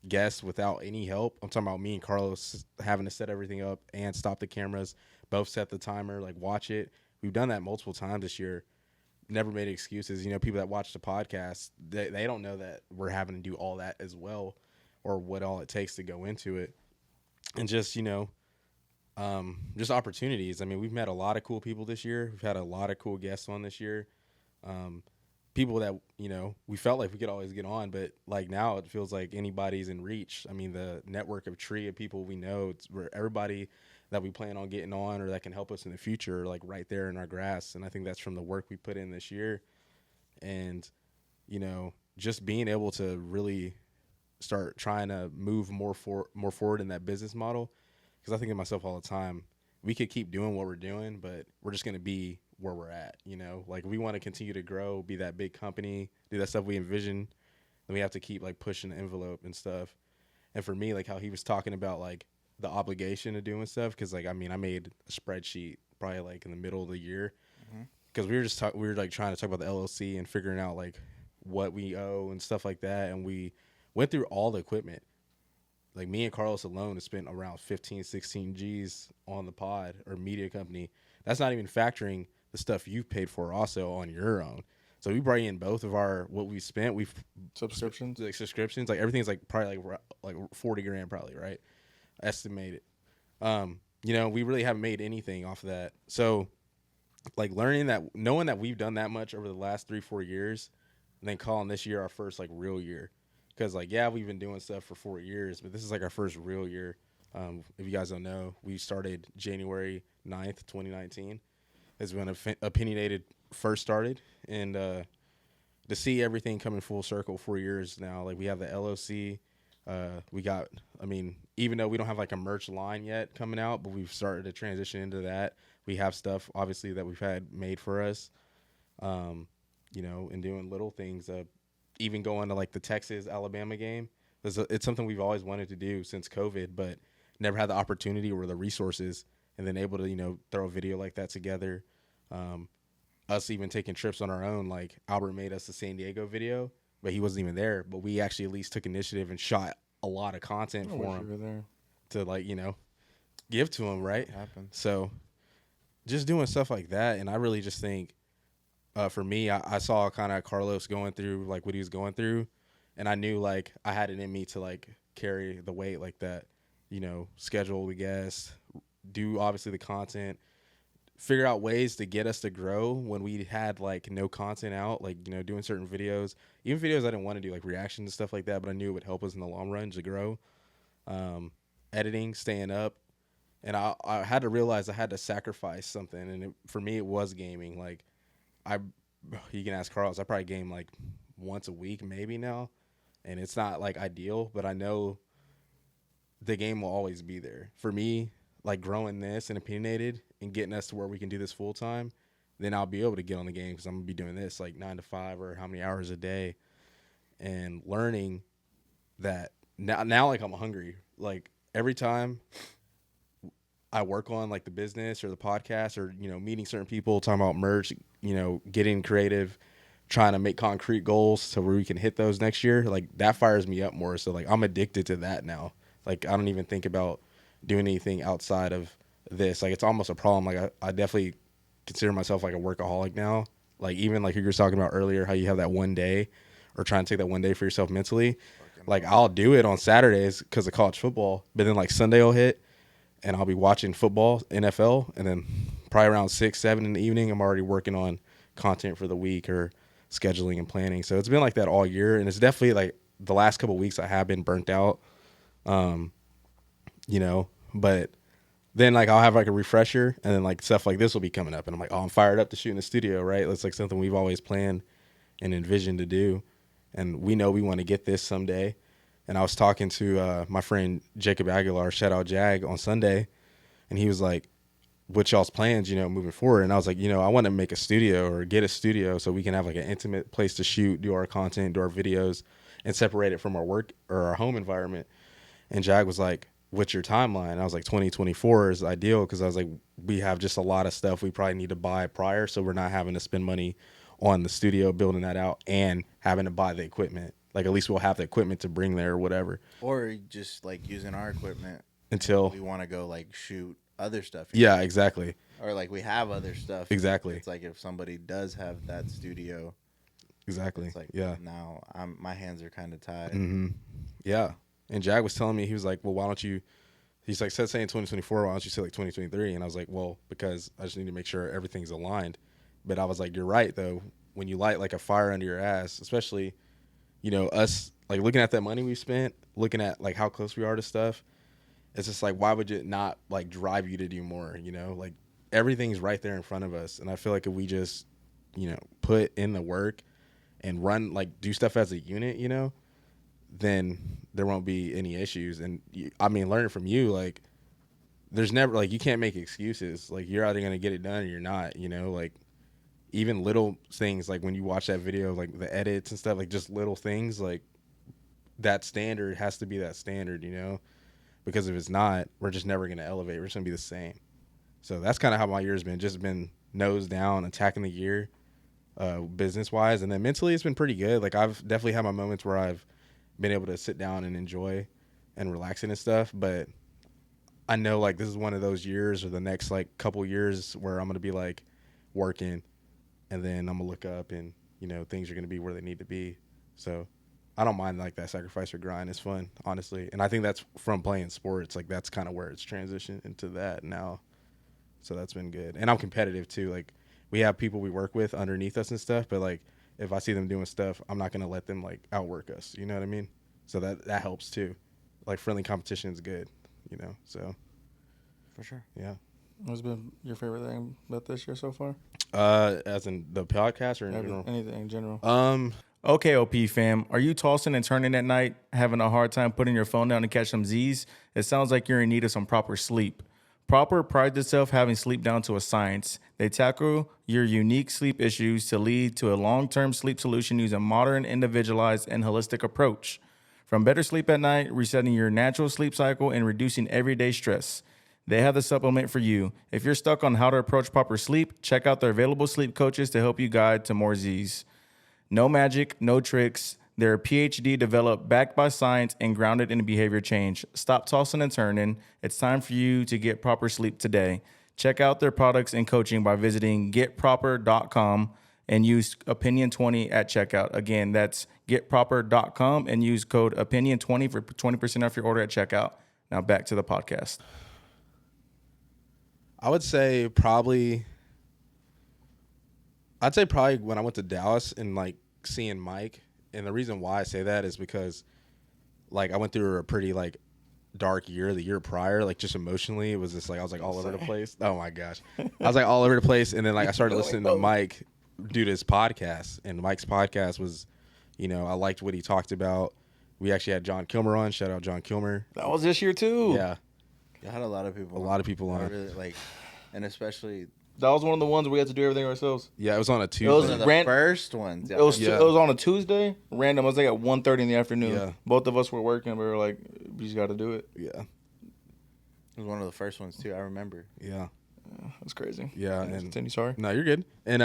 guests without any help, I'm talking about me and Carlos having to set everything up and stop the cameras, both set the timer, like watch it. We've done that multiple times this year. Never made excuses. You know, people that watch the podcast, they don't know that we're having to do all that as well, or what all it takes to go into it, and just just opportunities. I mean, we've met a lot of cool people this year. We've had a lot of cool guests on this year. People that, you know, we felt like we could always get on, but like now it feels like anybody's in reach. I mean, the network of tree of people we know, it's where everybody that we plan on getting on or that can help us in the future, like right there in our grasp. And I think that's from the work we put in this year. And, you know, just being able to really start trying to move more forward in that business model. Because I think to myself all the time, we could keep doing what we're doing, but we're just going to be where we're at, you know? Like, we want to continue to grow, be that big company, do that stuff we envision, and we have to keep, like, pushing the envelope and stuff. And for me, like, how he was talking about, like, the obligation of doing stuff, because, like, I mean, I made a spreadsheet probably, like, in the middle of the year, because we were like, trying to talk about the LLC and figuring out, like, what we owe and stuff like that, and we went through all the equipment. Like, me and Carlos alone have spent around 15, 16 G's on the pod or media company. That's not even factoring the stuff you've paid for also on your own. So we bring in both of what we spent. We've Subscriptions. like subscriptions, like everything's like probably like 40 grand probably, right? Estimated. You know, we really haven't made anything off of that. So like knowing that we've done that much over the last 3-4 years, and then calling this year our first like real year. because like yeah, we've been doing stuff for 4 years, but this is like our first real year. If you guys don't know, we started January 9th, 2019 is when Opinionated first started, and to see everything coming full circle 4 years now, like we have the LOC, we got, I mean, even though we don't have like a merch line yet coming out, but we've started to transition into that. We have stuff obviously that we've had made for us, you know, and doing little things, even going to like the Texas Alabama game. It's something we've always wanted to do since COVID, but never had the opportunity or the resources, and then able to, you know, throw a video like that together. Us even taking trips on our own, like Albert made us a San Diego video, but he wasn't even there, but we actually at least took initiative and shot a lot of content for him to, like, you know, give to him, right? So just doing stuff like that. And I really just think, for me, I saw kind of Carlos going through like what he was going through, and I knew like I had it in me to like carry the weight like that, you know, schedule the guests, do obviously the content, figure out ways to get us to grow when we had like no content out, like, you know, doing certain videos, even videos I didn't want to do, like reactions and stuff like that, but I knew it would help us in the long run to grow. Editing, staying up, and I had to realize I had to sacrifice something, and for me it was gaming. Like you can ask Carlos, I probably game like once a week maybe now, and it's not like ideal, but I know the game will always be there for me. Like growing this and Opinionated and getting us to where we can do this full time, then I'll be able to get on the game, because I'm gonna be doing this like 9 to 5 or how many hours a day, and learning that now like I'm hungry. Like every time I work on like the business or the podcast, or, you know, meeting certain people, talking about merch, you know, getting creative, trying to make concrete goals so where we can hit those next year, like that fires me up more. So like I'm addicted to that now. Like I don't even think about doing anything outside of this. Like it's almost a problem. Like I definitely consider myself like a workaholic now. Like even like you were talking about earlier, how you have that one day, or trying to take that one day for yourself mentally. Like I'll do it on Saturdays because of college football, but then like Sunday will hit and I'll be watching football, NFL, and then probably around 6, 7 in the evening, I'm already working on content for the week or scheduling and planning. So it's been like that all year, and it's definitely like the last couple of weeks I have been burnt out. You know, but then like I'll have like a refresher, and then like stuff like this will be coming up, and I'm like, oh, I'm fired up to shoot in the studio, right? That's like something we've always planned and envisioned to do, and we know we want to get this someday. And I was talking to my friend Jacob Aguilar, shout out Jag, on Sunday, and he was like, what y'all's plans, you know, moving forward? And I was like, you know, I want to make a studio or get a studio so we can have like an intimate place to shoot, do our content, do our videos, and separate it from our work or our home environment. And Jag was like, what's your timeline? I was like, 2024 is ideal, because I was like, we have just a lot of stuff we probably need to buy prior, so we're not having to spend money on the studio building that out and having to buy the equipment. Like at least we'll have the equipment to bring there or whatever. Or just like using our equipment until we want to go like shoot other stuff. Yeah, exactly. Or like we have other stuff. Exactly. It's like if somebody does have that studio. Exactly. It's like, yeah. Now my hands are kind of tied. Mm-hmm. Yeah. And Jag was telling me, he was like, well, why don't you, he's like, said saying 2024, why don't you say like 2023? And I was like, well, because I just need to make sure everything's aligned. But I was like, you're right though. When you light like a fire under your ass, especially, you know, us like looking at that money we spent, looking at like how close we are to stuff, it's just like, why would it not like drive you to do more? You know, like everything's right there in front of us. And I feel like if we just, you know, put in the work and run, like do stuff as a unit, you know, then there won't be any issues. And I mean, learning from you, like there's never, like, you can't make excuses. Like you're either going to get it done or you're not, you know, like even little things, like when you watch that video, like the edits and stuff, like just little things, like that standard has to be that standard, you know, because if it's not, we're just never going to elevate. We're just going to be the same. So that's kind of how my year's been, just been nose down, attacking the year, business wise. And then mentally it's been pretty good. Like I've definitely had my moments where I've been able to sit down and enjoy and relaxing and stuff. But I know like this is one of those years, or the next like couple years, where I'm going to be like working, and then I'm going to look up and, you know, things are going to be where they need to be. So I don't mind like that sacrifice or grind. It's fun, honestly. And I think that's from playing sports. Like that's kind of where it's transitioned into that now. So that's been good. And I'm competitive too. Like we have people we work with underneath us and stuff, but like if I see them doing stuff, I'm not going to let them like outwork us. You know what I mean? So that helps too. Like friendly competition is good, so. For sure. Yeah. What's been your favorite thing about this year so far? As in the podcast or in general? Anything in general. Okay, OP fam, are you tossing and turning at night, having a hard time putting your phone down to catch some Z's? It sounds like you're in need of some proper sleep. Proper prides itself having sleep down to a science. They tackle your unique sleep issues to lead to a long-term sleep solution using modern, individualized, and holistic approach. From better sleep at night, resetting your natural sleep cycle, and reducing everyday stress. They have the supplement for you. If you're stuck on how to approach proper sleep, check out their available sleep coaches to help you guide to more Z's. No magic, no tricks. They're PhD developed, backed by science, and grounded in behavior change. Stop tossing and turning. It's time for you to get proper sleep today. Check out their products and coaching by visiting getproper.com and use Opinion20 at checkout. Again, that's getproper.com and use code Opinion20 for 20% off your order at checkout. Now back to the podcast. I'd say probably when I went to Dallas and like seeing Mike, and the reason why I say that is because like I went through a pretty like dark year the year prior, like just emotionally. It was just like I was like all over the place. Oh my gosh. I was like all over the place, and then like I started listening to Mike do this podcast, and Mike's podcast was, I liked what he talked about. We actually had John Kilmer on. Shout out John Kilmer. That was this year too. Yeah. I had a lot of people. On. I really like, and especially that was one of the ones we had to do everything ourselves. Yeah, it was on a Tuesday. It was one of the first ones. Yeah. It was on a Tuesday. Random. It was like at 1:30 in the afternoon. Yeah. Both of us were working. We were like, we just got to do it. Yeah. It was one of the first ones too. I remember. Yeah. That's crazy. Yeah. And continue. Sorry. No, you're good. And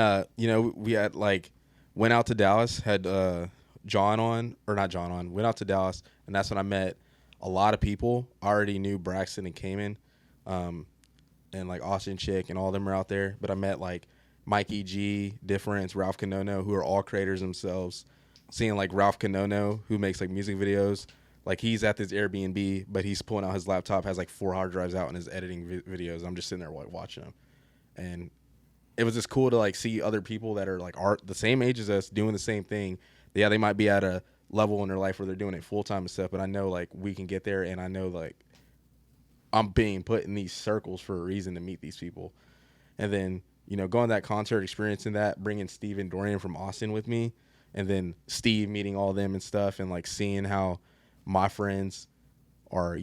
we had like went out to Dallas, had John on, or not John on. Went out to Dallas, and that's when I met a lot of people. I already knew Braxton and Cayman. And like Austin Chick and all of them are out there. But I met like Mikey G, Difference, Ralph Canono, who are all creators themselves. Seeing like Ralph Canono, who makes like music videos. Like he's at this Airbnb, but he's pulling out his laptop, has like 4 hard drives out and is editing videos. I'm just sitting there like watching him. And it was just cool to like see other people that are like the same age as us doing the same thing. Yeah, they might be at a level in their life where they're doing it full time and stuff, but I know like we can get there, and I know like I'm being put in these circles for a reason to meet these people. And then, going to that concert, experiencing that, bringing Steve and Dorian from Austin with me, and then Steve meeting all of them and stuff, and like seeing how my friends are,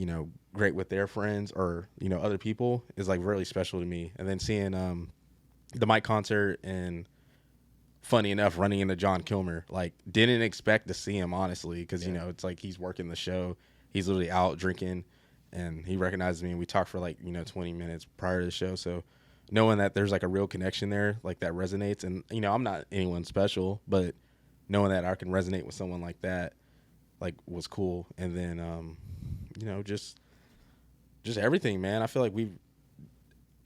great with their friends or, other people is like really special to me. And then seeing the Mike concert, and funny enough, running into John Kilmer, like didn't expect to see him, honestly, because, it's like he's working the show. He's literally out drinking. And he recognized me, and we talked for like 20 minutes prior to the show. So knowing that there's like a real connection there, like that resonates. And I'm not anyone special, but knowing that I can resonate with someone like that, like was cool. And then just everything, man. I feel like we've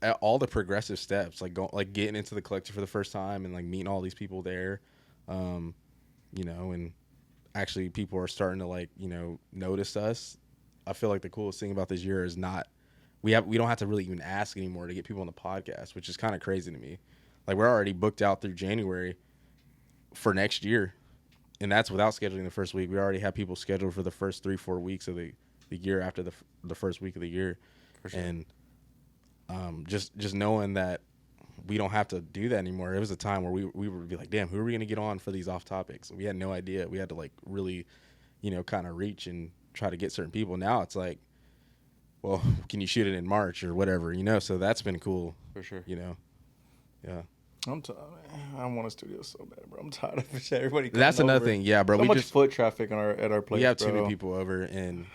at all the progressive steps, like getting into the collective for the first time and like meeting all these people there, and actually people are starting to like notice us. I feel like the coolest thing about this year is we don't have to really even ask anymore to get people on the podcast, which is kind of crazy to me. Like we're already booked out through January for next year, and that's without scheduling the first week. We already have people scheduled for the first 3-4 weeks of the year after the first week of the year. For sure. And just knowing that we don't have to do that anymore. It was a time where we would be like, damn, who are we going to get on for these off topics? We had no idea. We had to like really, kind of reach and try to get certain people. Now it's like, well, can you shoot it in March or whatever, so that's been cool for sure. Yeah. I want a studio so bad, bro. I'm tired of everybody. That's another thing, yeah, bro. So much foot traffic at our place. We have bro. too many people over, and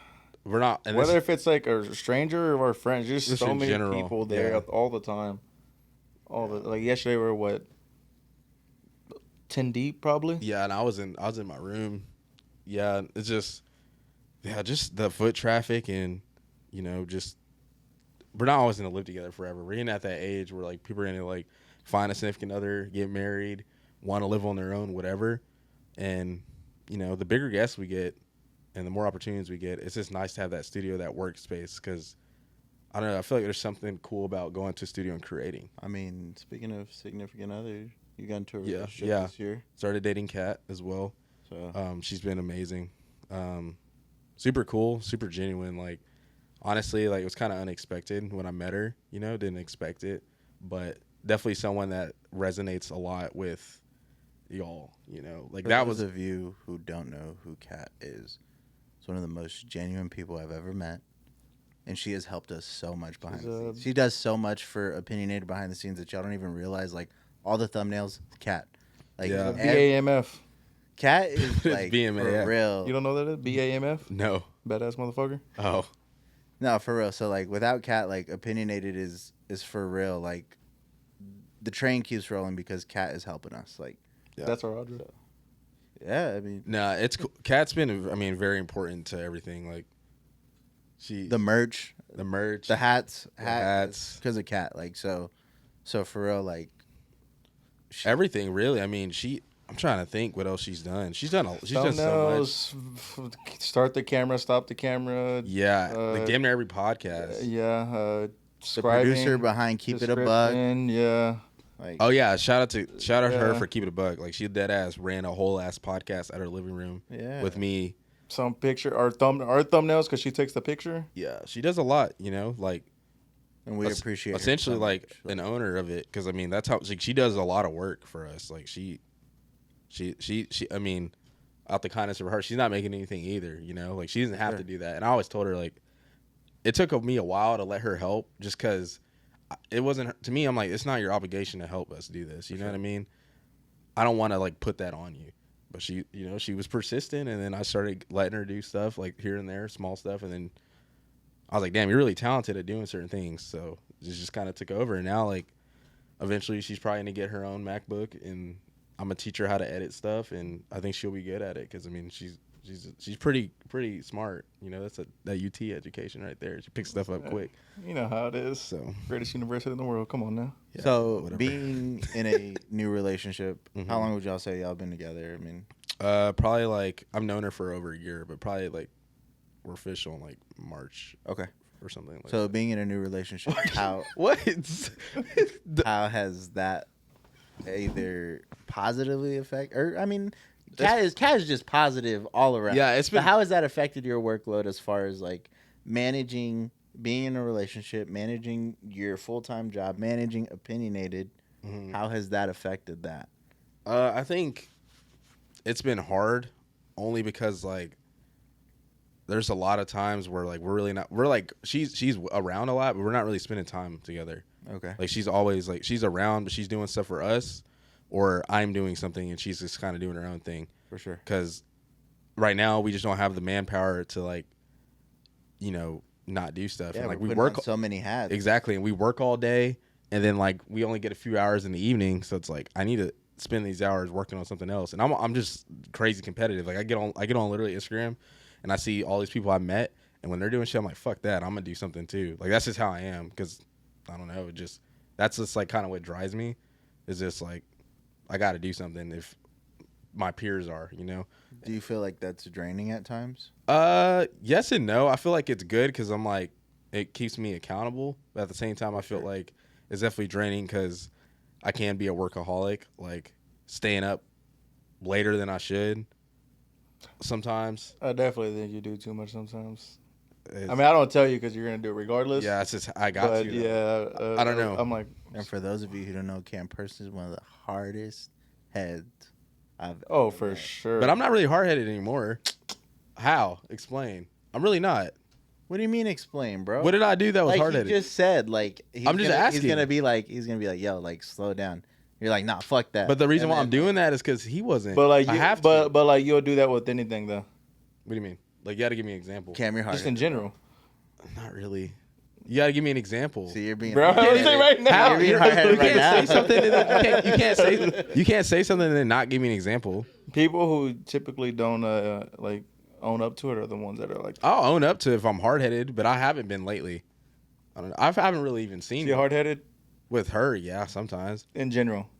we're not. And whether if it's like a stranger or our friends, just so many people there all the time. Like yesterday, we were what, 10 deep probably. Yeah, and I was in my room. Yeah, it's just the foot traffic, and just we're not always gonna live together forever. We're getting at that age where like people are gonna like find a significant other, get married, want to live on their own, whatever. And the bigger guests we get, and the more opportunities we get, it's just nice to have that studio, that workspace, because I don't know, I feel like there's something cool about going to a studio and creating. I mean, speaking of significant other, you got into a relationship this year. Started dating Kat as well. So she's been amazing. super cool, super genuine. Like, honestly, like, it was kind of unexpected when I met her, you know, didn't expect it, but definitely someone that resonates a lot with y'all, you know, like, For that those was, of you who don't know who Kat is, it's one of the most genuine people I've ever met. And she has helped us so much behind the scenes. She does so much for Opinionated behind the scenes that y'all don't even realize. Like, all the thumbnails, Kat. Like, Yeah. BAMF. Kat is like BMA, for yeah. real. You don't know that is BAMF? no. Badass motherfucker. Oh, No, for real. So like without Kat, like Opinionated is for real. Like the train keeps rolling because Kat is helping us. Like yeah. That's our Audra. yeah, I mean Nah, it's cool. Kat's been, I mean, very important to everything. Like, the merch, the hats, because of Kat. Like so for real. Like everything really. I mean, I'm trying to think what else she's done. She's done so much. Start the camera, stop the camera. Yeah, like damn near every podcast. The producer behind Keep It a Buck. Yeah. Like, oh yeah, shout out Yeah. her for keeping it a buck. Like, she dead ass ran a whole ass podcast at her living room with me. Some picture, our thumbnails, because she takes the picture. Yeah, she does a lot, you know, like, and we appreciate her essentially so like much. an owner of it, because I mean that's how she does a lot of work for us. Like she I mean, out the kindness of her heart, she's not making anything either, you know, like she doesn't have to do that. And I always told her, like, it took me a while to let her help, just because it wasn't, to me, I'm like, it's not your obligation to help us do this, you know what I mean? I don't want to like put that on you. But she, you know, she was persistent, and then I started letting her do stuff like here and there, small stuff, and then I was like, damn, you're really talented at doing certain things. So it just kind of took over, and now, like, eventually she's probably gonna get her own MacBook, and I'm gonna teach her how to edit stuff, and I think she'll be good at it, because I mean she's pretty smart, you know. That's that UT education right there. She picks stuff up quick. You know how it is. So Greatest university in the world. Come on now. yeah, so whatever. being in a new relationship, Mm-hmm. how long would y'all say y'all been together? I mean, probably like I've known her for over a year, but probably like we're official in like March okay. or something like So that. being in a new relationship, how has that either positively affect, or I mean, Kat is just positive all around. Yeah, it's been. But how has that affected your workload as far as like managing being in a relationship, managing your full-time job, managing Opinionated? Mhm. How has that affected that? I think it's been hard, only because like there's a lot of times where like we're like she's around a lot, but we're not really spending time together. Okay. Like she's always like she's around, but she's doing stuff for us, or I'm doing something and she's just kind of doing her own thing. For sure. Because right now we just don't have the manpower to like, you know, not do stuff. Yeah, And like we we work on so many hats. exactly, and we work all day, and then like we only get a few hours in the evening, so it's like I need to spend these hours working on something else. And I'm just crazy competitive. Like I get on literally Instagram, and I see all these people I met, and when they're doing shit, I'm like, fuck that, I'm gonna do something too. Like that's just how I am, because I don't know, that's just like kind of what drives me, is just like I got to do something if my peers are, you know. Do you feel like that's draining at times? Yes and no. I feel like it's good because I'm like, it keeps me accountable, but at the same time I feel like it's definitely draining because I can be a workaholic, like staying up later than I should sometimes. I definitely think you do too much sometimes. I mean, I don't tell you because you're gonna do it regardless. Yeah, it's just I got but to. yeah, I don't know. I'm like, And for those of you who don't know, Cam Person is one of the hardest heads I've oh, ever for met. sure. But I'm not really hard-headed anymore. How? Explain. I'm really not. What do you mean explain, bro? What did I do that was like hard-headed? he just said, like I'm just asking. He's gonna be like, yo, like slow down. You're like, nah, fuck that. But the reason And why then, I'm doing that is because he wasn't. But like, I you, have but to. but like you'll do that with anything though. What do you mean? Like, you got to give me an example. Cam, you're hard. Just in general. Not really. You got to give me an example. See, you're being Bro, I'm hard-headed. saying right now. You're being You hard-headed right can't now. say something. And then you can't say something and then not give me an example. People who typically don't like own up to it are the ones that are like, I'll own up to if I'm hard headed, but I haven't been lately. I don't know. I haven't really even seen you hard headed with her. Yeah, sometimes. in general.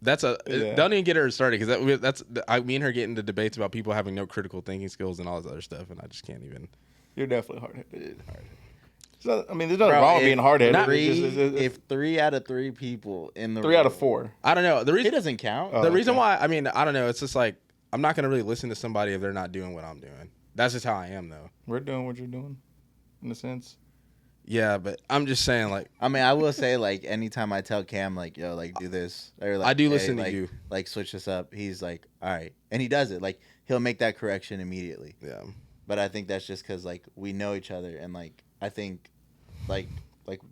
Don't even get her started because me and her get into debates about people having no critical thinking skills and all this other stuff, and I just can't even. You're definitely hard headed. I mean, there's nothing wrong with being hard headed. If 3 out of 3 people in the 3 out of room- 4. I don't know. The it reason doesn't count. the reason why I mean I don't know. It's just like I'm not gonna really listen to somebody if they're not doing what I'm doing. that's just how I am though. We're doing what you're doing, in a sense. Yeah, but I'm just saying, like, I mean, I will say, like, anytime I tell Cam, like, yo, like, do this, or like, I do hey, listen to like, you. like, switch this up. He's like, all right, and he does it. Like, he'll make that correction immediately. Yeah. But I think that's just because, like, we know each other, and like, I think, like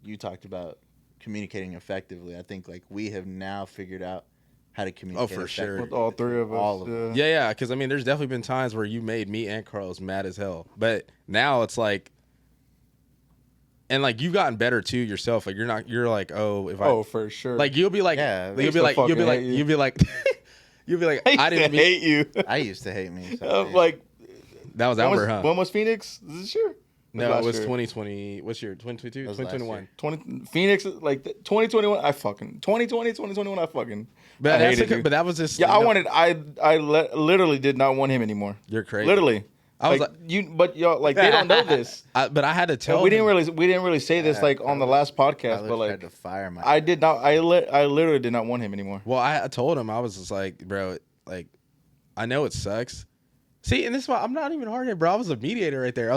you talked about communicating effectively. I think like we have now figured out how to communicate. for sure. With all three of us. All of them. Yeah, because I mean, there's definitely been times where you made me and Carlos mad as hell, but now it's like, and like you've gotten better too yourself. Like you're like, oh, if I, Oh, for sure. like you'll be like, Yeah, you'll be like, I used to fucking you'll be like, I didn't hate you. I used to hate me. So, yeah. Like, that was when Albert, was, huh? when was Phoenix? This year? No, Last it was year? 2020. What's your 2022? That was last 2021. 20 Phoenix, like 2021. I fucking 2020, 2021. I fucking. But I that's hated okay, you. but that was just Yeah, you know, I literally did not want him anymore. You're crazy. Literally. I was like you, but y'all like they don't know this. but I had to tell. And we him. didn't really say this like on the last podcast, but I like tried to fire my. I did not. I literally did not want him anymore. Well, I told him, I was just like, bro, like, I know it sucks. See, and this is why I'm not even hard headed, bro. I was a mediator right there. I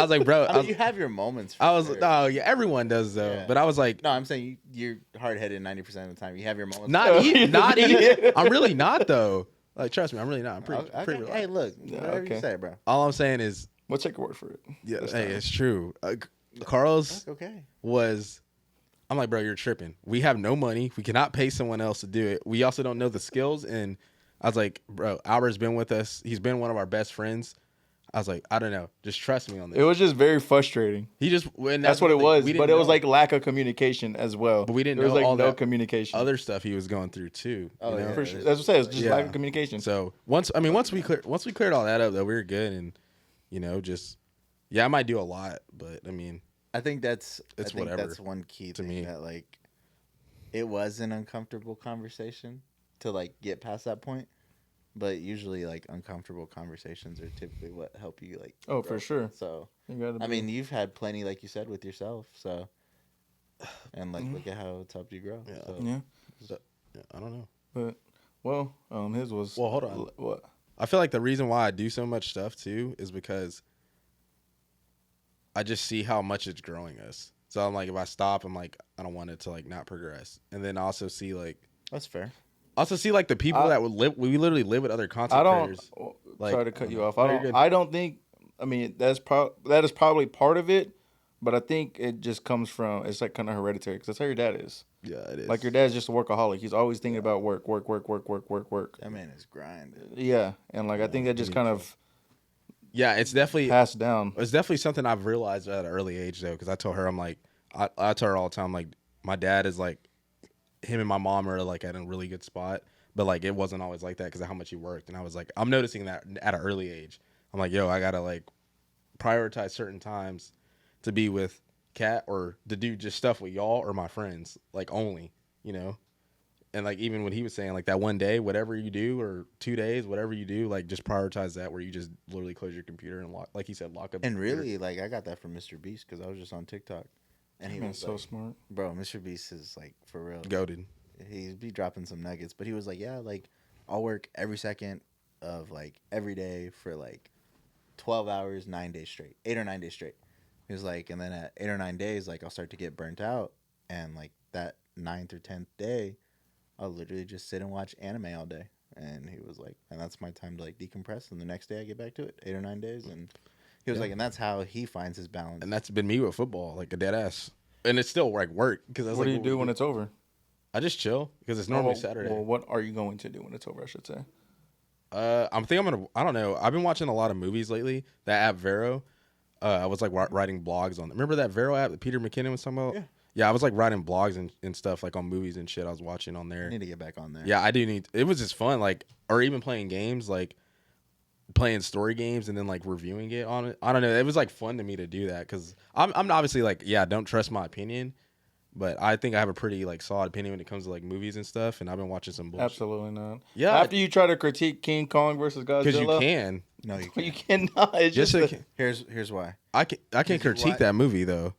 was like, bro. I mean, you have your moments. For I was, sure. no, yeah, everyone does though. Yeah. But I was like, No, I'm saying you're hard headed 90% of the time. You have your moments. not even. I'm really not though. Like, trust me, I'm really not. I'm pretty Okay. relaxed. Hey, look, whatever okay. you say, bro. All I'm saying is, We'll take your word for it. yeah, this hey, time. it's true. Carlos That's okay. was. I'm like, bro, you're tripping. We have no money. We cannot pay someone else to do it. We also don't know the skills. And I was like, bro, Albert's been with us. He's been one of our best friends. I was like, I don't know. Just trust me on this. It was just very frustrating. He just. And That's what it the thing. was. We But didn't it was know like lack of communication as well. But we didn't There was know like all no that communication. other stuff he was going through too. Oh, you know? yeah. For sure. That's what I said. It's just Yeah. lack of communication. So once we cleared all that up, though, we were good, and you know, just I might do a lot, but I mean, I think that's whatever That's one key to thing me. that like it was an uncomfortable conversation to like get past that point. But usually, like uncomfortable conversations are typically what help you like. Oh, grow. for sure. So You gotta I be- mean, you've had plenty, like you said, with yourself. So and like look at how it's helped you grow. Yeah. So. yeah. yeah, I don't know. But his was. Well, hold on. What? I feel like the reason why I do so much stuff too is because I just see how much it's growing us. So I'm like, if I stop, I'm like, I don't want it to like not progress. And then also see like That's fair. the people that would live. We literally live with other content I don't. creators. Like, sorry to cut you off. No, you're good. I don't think. I mean, that is probably part of it, but I think it just comes from. It's like kind of hereditary because that's how your dad is. Yeah, it is. Like your dad's just a workaholic. He's always thinking about work. That man is grinding. Yeah, and like I think that just kind of Yeah, it's definitely passed down. It's definitely something I've realized at an early age though, because I told her, I'm like, I tell her all the time, like, my dad is like, him and my mom are like at a really good spot, but like it wasn't always like that because of how much he worked. And I was like, I'm noticing that at an early age. I'm like, yo, I gotta like prioritize certain times to be with Kat or to do just stuff with y'all or my friends, like only, you know. And like even when he was saying like that one day, whatever you do, or 2 days, whatever you do, like just prioritize that where you just literally close your computer and lock, like he said, lock up. And your computer. really, like I got that from Mr. Beast because I was just on TikTok, and he He was so like, smart. "Bro, Mr. Beast is like for real." Goated. He'd be dropping some nuggets, but he was like, "Yeah, like I'll work every second of like every day for like 12 hours, 9 days straight, 8 or 9 days straight." He was like, and then at 8 or 9 days, like I'll start to get burnt out, and like that 9th or 10th day, I'll literally just sit and watch anime all day. And he was like, and that's my time to like decompress, and the next day I get back to it, 8 or 9 days, and he was like, and that's how he finds his balance. And that's been me with football, like a dead ass. And it's still like work because What do you do when it's over? I just chill because it's normally well, Saturday. Well, what are you going to do when it's over? I should say. I'm gonna. I don't know. I've been watching a lot of movies lately. That app Vero. I was like writing blogs on. Remember that Vero app that Peter McKinnon was talking about? Yeah. I was like writing blogs and stuff like on movies and shit. I was watching on there. I need to get back on there. Yeah, I do need. It was just fun, like, or even playing games, like playing story games and then like reviewing it on it. I don't know. It was like fun to me to do that because I'm obviously like, yeah, don't trust my opinion, but I think I have a pretty like solid opinion when it comes to like movies and stuff. And I've been watching some bullshit. Absolutely not. Yeah. After you try to critique King Kong versus Godzilla, Because you can. No, you you can't. cannot. It's Just just so Here's why. I can Did you critique watch- that movie though.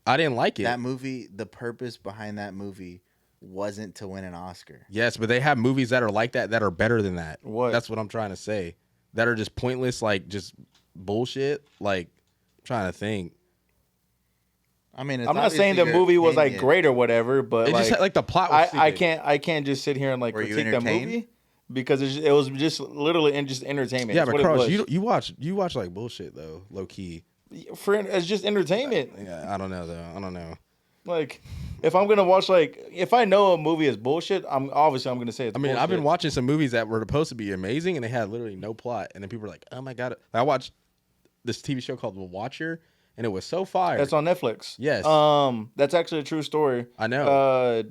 I didn't like it. That movie, the purpose behind that movie wasn't to win an Oscar. Yes, but they have movies that are like that are better than that. What? That's what I'm trying to say. That are just pointless, like just bullshit. Like, I'm trying to think. I mean, it's I'm not saying the obviously your movie was like opinion. great or whatever, but It like, just had, like the plot was stupid. I can't just sit here and like Were you critique the entertained? movie because it was just literally just entertainment. Yeah, That's but what Carlos, it was. you watch like bullshit though, low key. It's just entertainment. Yeah, I don't know though. I don't know. Like, if I'm gonna watch if I know a movie is bullshit, I'm gonna say it's. I mean, bullshit. I've been watching some movies that were supposed to be amazing and they had literally no plot, and then people were like, "Oh my god!" I watched this TV show called The Watcher, and it was so fire. That's on Netflix. Yes. That's actually a true story. I know.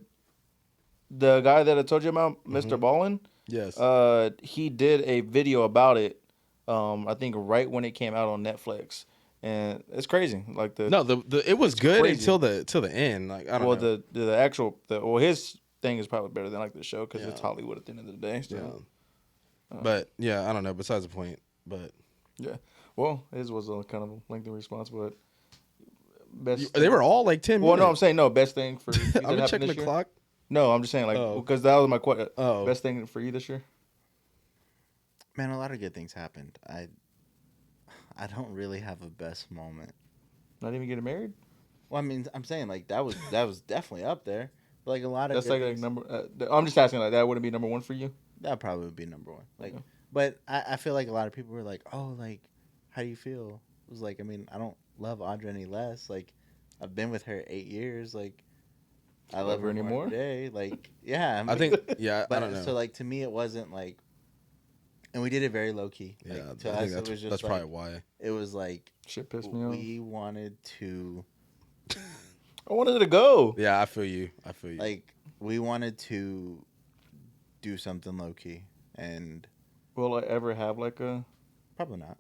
The guy that I told you about, Mr. Ballin. Yes. He did a video about it. I think right when it came out on Netflix, and it's crazy. Like it was good crazy. until the end. Like I don't know. The actual his thing is probably better than like the show because it's Hollywood at the end of the day. So. Yeah. But yeah, I don't know. Besides the point, but Yeah. Well, his was a kind of a lengthy response, but best. they were all like 10 minutes. Well, no, I'm saying no. Best thing for you that I've been happened checking this the year? clock. No, I'm just saying because that was my question. Oh. Best thing for you this year? Man, a lot of good things happened. I don't really have a best moment. Not even getting married? Well, I mean, I'm saying like that was definitely up there. But, like a lot of That's good like things, number. I'm just asking that wouldn't be number one for you. that probably would be number one. Like, Yeah. but I feel like a lot of people were like, "Oh, like, how do you feel?" It was like, I mean, I don't love Audra any less. Like, I've been with her 8 years. Like, I love her anymore. more today. Like, yeah, I think. Yeah, But I don't know. so like to me, it wasn't like, and we did it very low key. yeah, Like, I to us, think it was just that's like, probably why. it was like Shit pissed me off. we wanted to I wanted it to go. Yeah, I feel you. like we wanted to do something low key, and Will I ever have like a? probably not.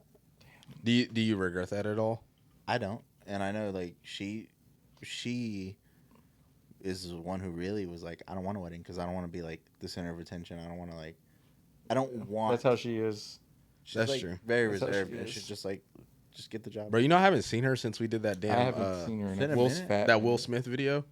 Do you regret that at all? I don't, and I know like she is the one who really was like, I don't want a wedding because I don't want to be like the center of attention. I don't want to like, I don't want. That's how she is. She's That's like true. very That's how she reserved, and is. she's just like, just get the job. Bro, you know I haven't seen her since we did that damn I haven't seen her in been a Will minute. Fat. that Will Smith video,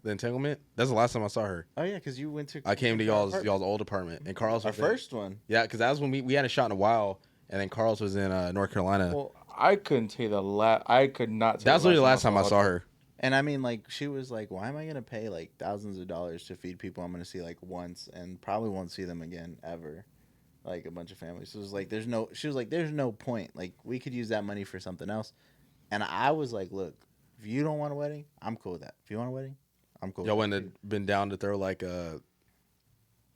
The Entanglement. That's the last time I saw her. Oh yeah, because you went to. I came to our y'all's old apartment, and Carl's our was there. first one. Yeah, because that was when we hadn't shot in a while, and then Carl's was in North Carolina. Well, I couldn't tell you I could not. Tell That was literally the last time I saw her. And I mean, like, she was like, why am I going to pay, like, thousands of dollars to feed people I'm going to see, like, once and probably won't see them again ever? Like, a bunch of families. So it was like, there's no point. Like, we could use that money for something else. And I was like, look, if you don't want a wedding, I'm cool with that. If you want a wedding, I'm cool Y'all with wouldn't that. have been down to throw, like,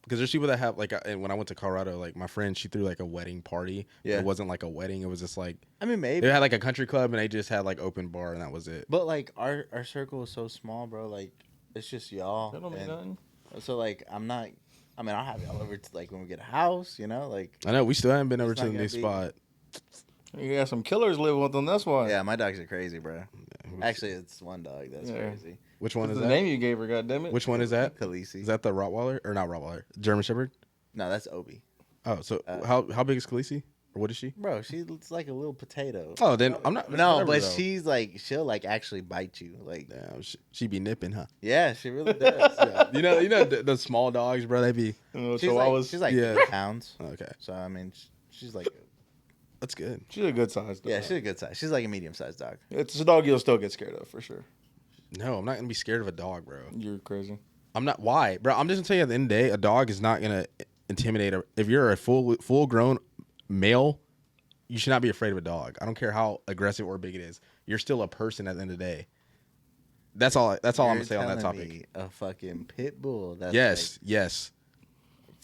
because there's people that have, like, and when I went to Colorado, like, my friend, she threw, like, a wedding party. Yeah. It wasn't, like, a wedding. It was just, like, I mean, maybe. they had, like, a country club, and they just had, like, open bar, and that was it. But, like, our circle is so small, bro. Like, it's just y'all. That don't mean And nothing. so, like, I'll have y'all over to, like, when we get a house, you know? Like, I know. We still haven't been over It's to not the new gonna be- spot. You got some killers living with them. That's why. yeah, my dogs are crazy, bro. Actually, it's one dog that's Yeah. crazy. Which one That's is the that? name you gave her. Goddammit. Which one is that? Khaleesi. Is that the Rottweiler? Or not Rottweiler? German Shepherd? No, that's Obi. Oh, so how big is Khaleesi? Or what is she? Bro, she looks like a little potato. Oh, then I'm not. No, whatever, but though. she's like, she'll like actually bite you. Like, Damn, she be nipping, huh? yeah, she really does. Yeah. You know the small dogs, bro. They be She's like Yeah. 3 pounds. okay. So I mean, she's like, That's good. She's a good size. Dog. yeah, she's a good size. She's like a medium sized dog. It's a dog you'll still get scared of for sure. No, I'm not gonna be scared of a dog, bro. You're crazy. I'm not. Why, bro? I'm just gonna tell you at the end of the day, a dog is not gonna intimidate. If you're a full grown male, you should not be afraid of a dog. I don't care how aggressive or big it is. You're still a person at the end of the day. That's all I'm gonna say on that telling topic. me a fucking pit bull. That's Yes, yes.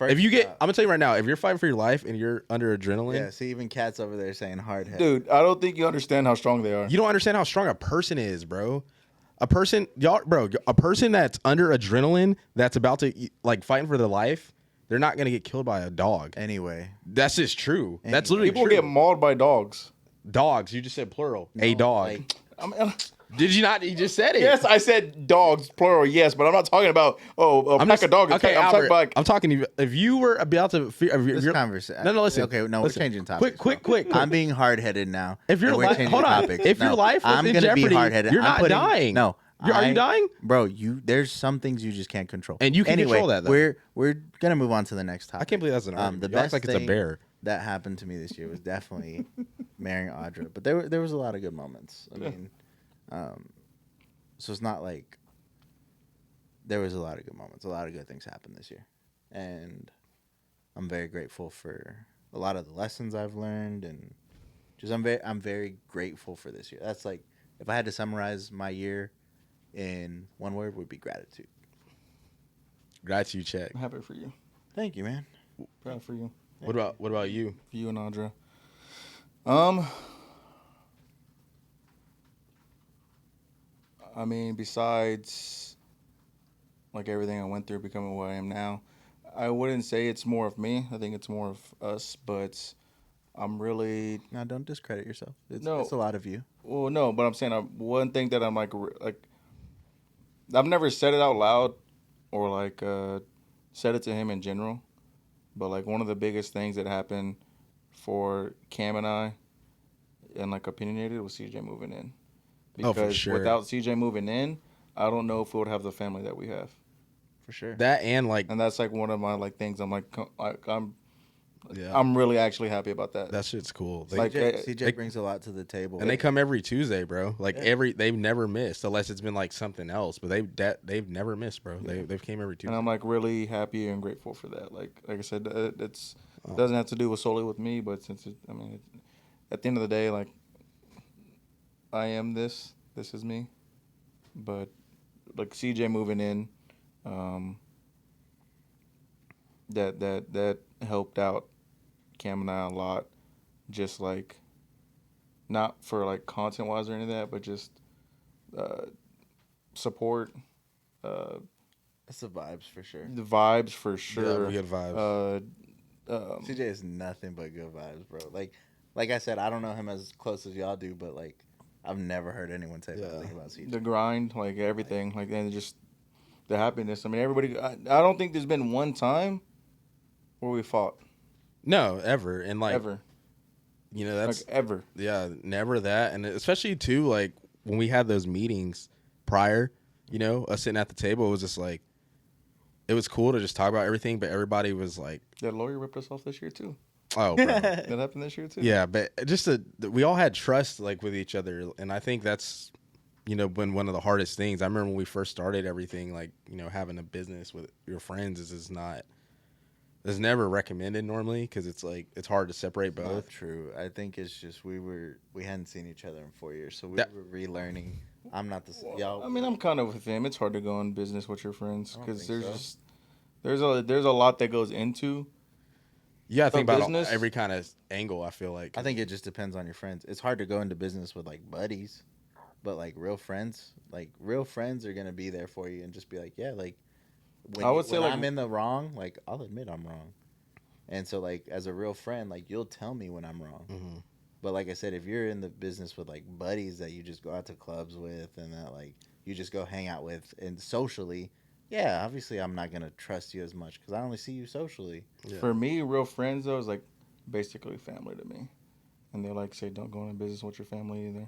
Like, If you get, first I'm gonna tell you right now, if you're fighting for your life and you're under adrenaline, yeah, see, even cats over there saying hard head. Dude, I don't think you understand how strong they are. you don't understand how strong a person is, bro. A person that's under adrenaline, that's about to like fighting for their life, they're not gonna get killed by a dog. Anyway, That's just true. That's Anyway. literally People true. get mauled by dogs. Dogs. You just said plural. no, a dog. like, I mean, Did you not? You just said it. yes, I said dogs, plural, yes, but I'm not talking about, a pack of dogs. Okay, I'm talking Albert, about, like, I'm talking to you. If you were about to, if this you're, conversation. no, listen. Okay, no, listen. we're changing topics. Quick. I'm being hard headed now. If your and we're life, changing hold on. topics. If your No, life was I'm in gonna jeopardy, be hard-headed. you're I'm not putting- dying. No, Are you dying? Bro, there's some things you just can't control. And you can anyway, control that, though. We're gonna move on to the next topic. I can't believe that's an argument. the You act best like it's a thing- bear. that happened to me this year was definitely marrying Audra. But there was a lot of good moments. I mean, so it's not like there was a lot of good moments. A lot of good things happened this year, and I'm very grateful for a lot of the lessons I've learned, and just I'm very grateful for this year. That's like if I had to summarize my year in one word, would be gratitude. Gratitude check. I'm happy for you. Thank you, man. Proud for you. What about you? For you and Audra. I mean, besides like everything I went through becoming what I am now, I wouldn't say it's more of me. I think it's more of us, but I'm really Now, don't discredit yourself. It's No. a lot of you. well, no, but I'm saying one thing that I'm like I've never said it out loud or like said it to him in general, but like one of the biggest things that happened for Cam and I and like Opinionated was CJ moving in. Oh, for Because sure. without CJ moving in, I don't know if we would have the family that we have. For sure. That and like And that's like one of my like things. I'm like yeah, I'm really actually happy about that. that shit's cool. They, Like, CJ brings a lot to the table. and they come every Tuesday, bro. Like Yeah. they've never missed unless it's been like something else. But they've never missed, bro. They've came every Tuesday. And I'm like really happy and grateful for that. Like I said, it doesn't have to do with solely with me, but since at the end of the day, like I am this. This is me. But like CJ moving in, that helped out Cam and I a lot. Just like not for like content wise or any of that, but just support. That's the vibes for sure. The vibes for sure. good vibes. CJ is nothing but good vibes, bro. Like I said, I don't know him as close as y'all do, but like I've never heard anyone say bad thing about CJ. The grind, like everything, like and just the happiness. I mean, everybody. I don't think there's been one time where we fought No, ever. And like ever, you know, that's like ever. yeah, never that. And especially too, like when we had those meetings prior, you know, us sitting at the table, it was just like it was cool to just talk about everything, but everybody was like, That lawyer ripped us off this year too. oh, bro. That happened this year too. Yeah, but just we all had trust like with each other, and I think that's been one of the hardest things. I remember when we first started everything, like having a business with your friends is never recommended normally because it's like it's hard to separate both. Not true. I think it's just we hadn't seen each other in 4 years, so we That- were relearning. I'm not the y'all. I mean, I'm kind of with him. It's hard to go in business with your friends I don't because think there's so. just there's a lot that goes into. You gotta think about business? every kind of angle. I feel like I think it just depends on your friends. It's hard to go into business with like buddies, but like real friends are gonna be there for you and just be like, yeah, like I would say, when like- I'm in the wrong, like I'll admit I'm wrong, and so like as a real friend, like you'll tell me when I'm wrong. Mhm. But like I said, if you're in the business with like buddies that you just go out to clubs with and that like you just go hang out with and socially, yeah, obviously I'm not gonna trust you as much because I only see you socially. Yeah. For me, real friends though is like basically family to me, and they like say don't go into business with your family either.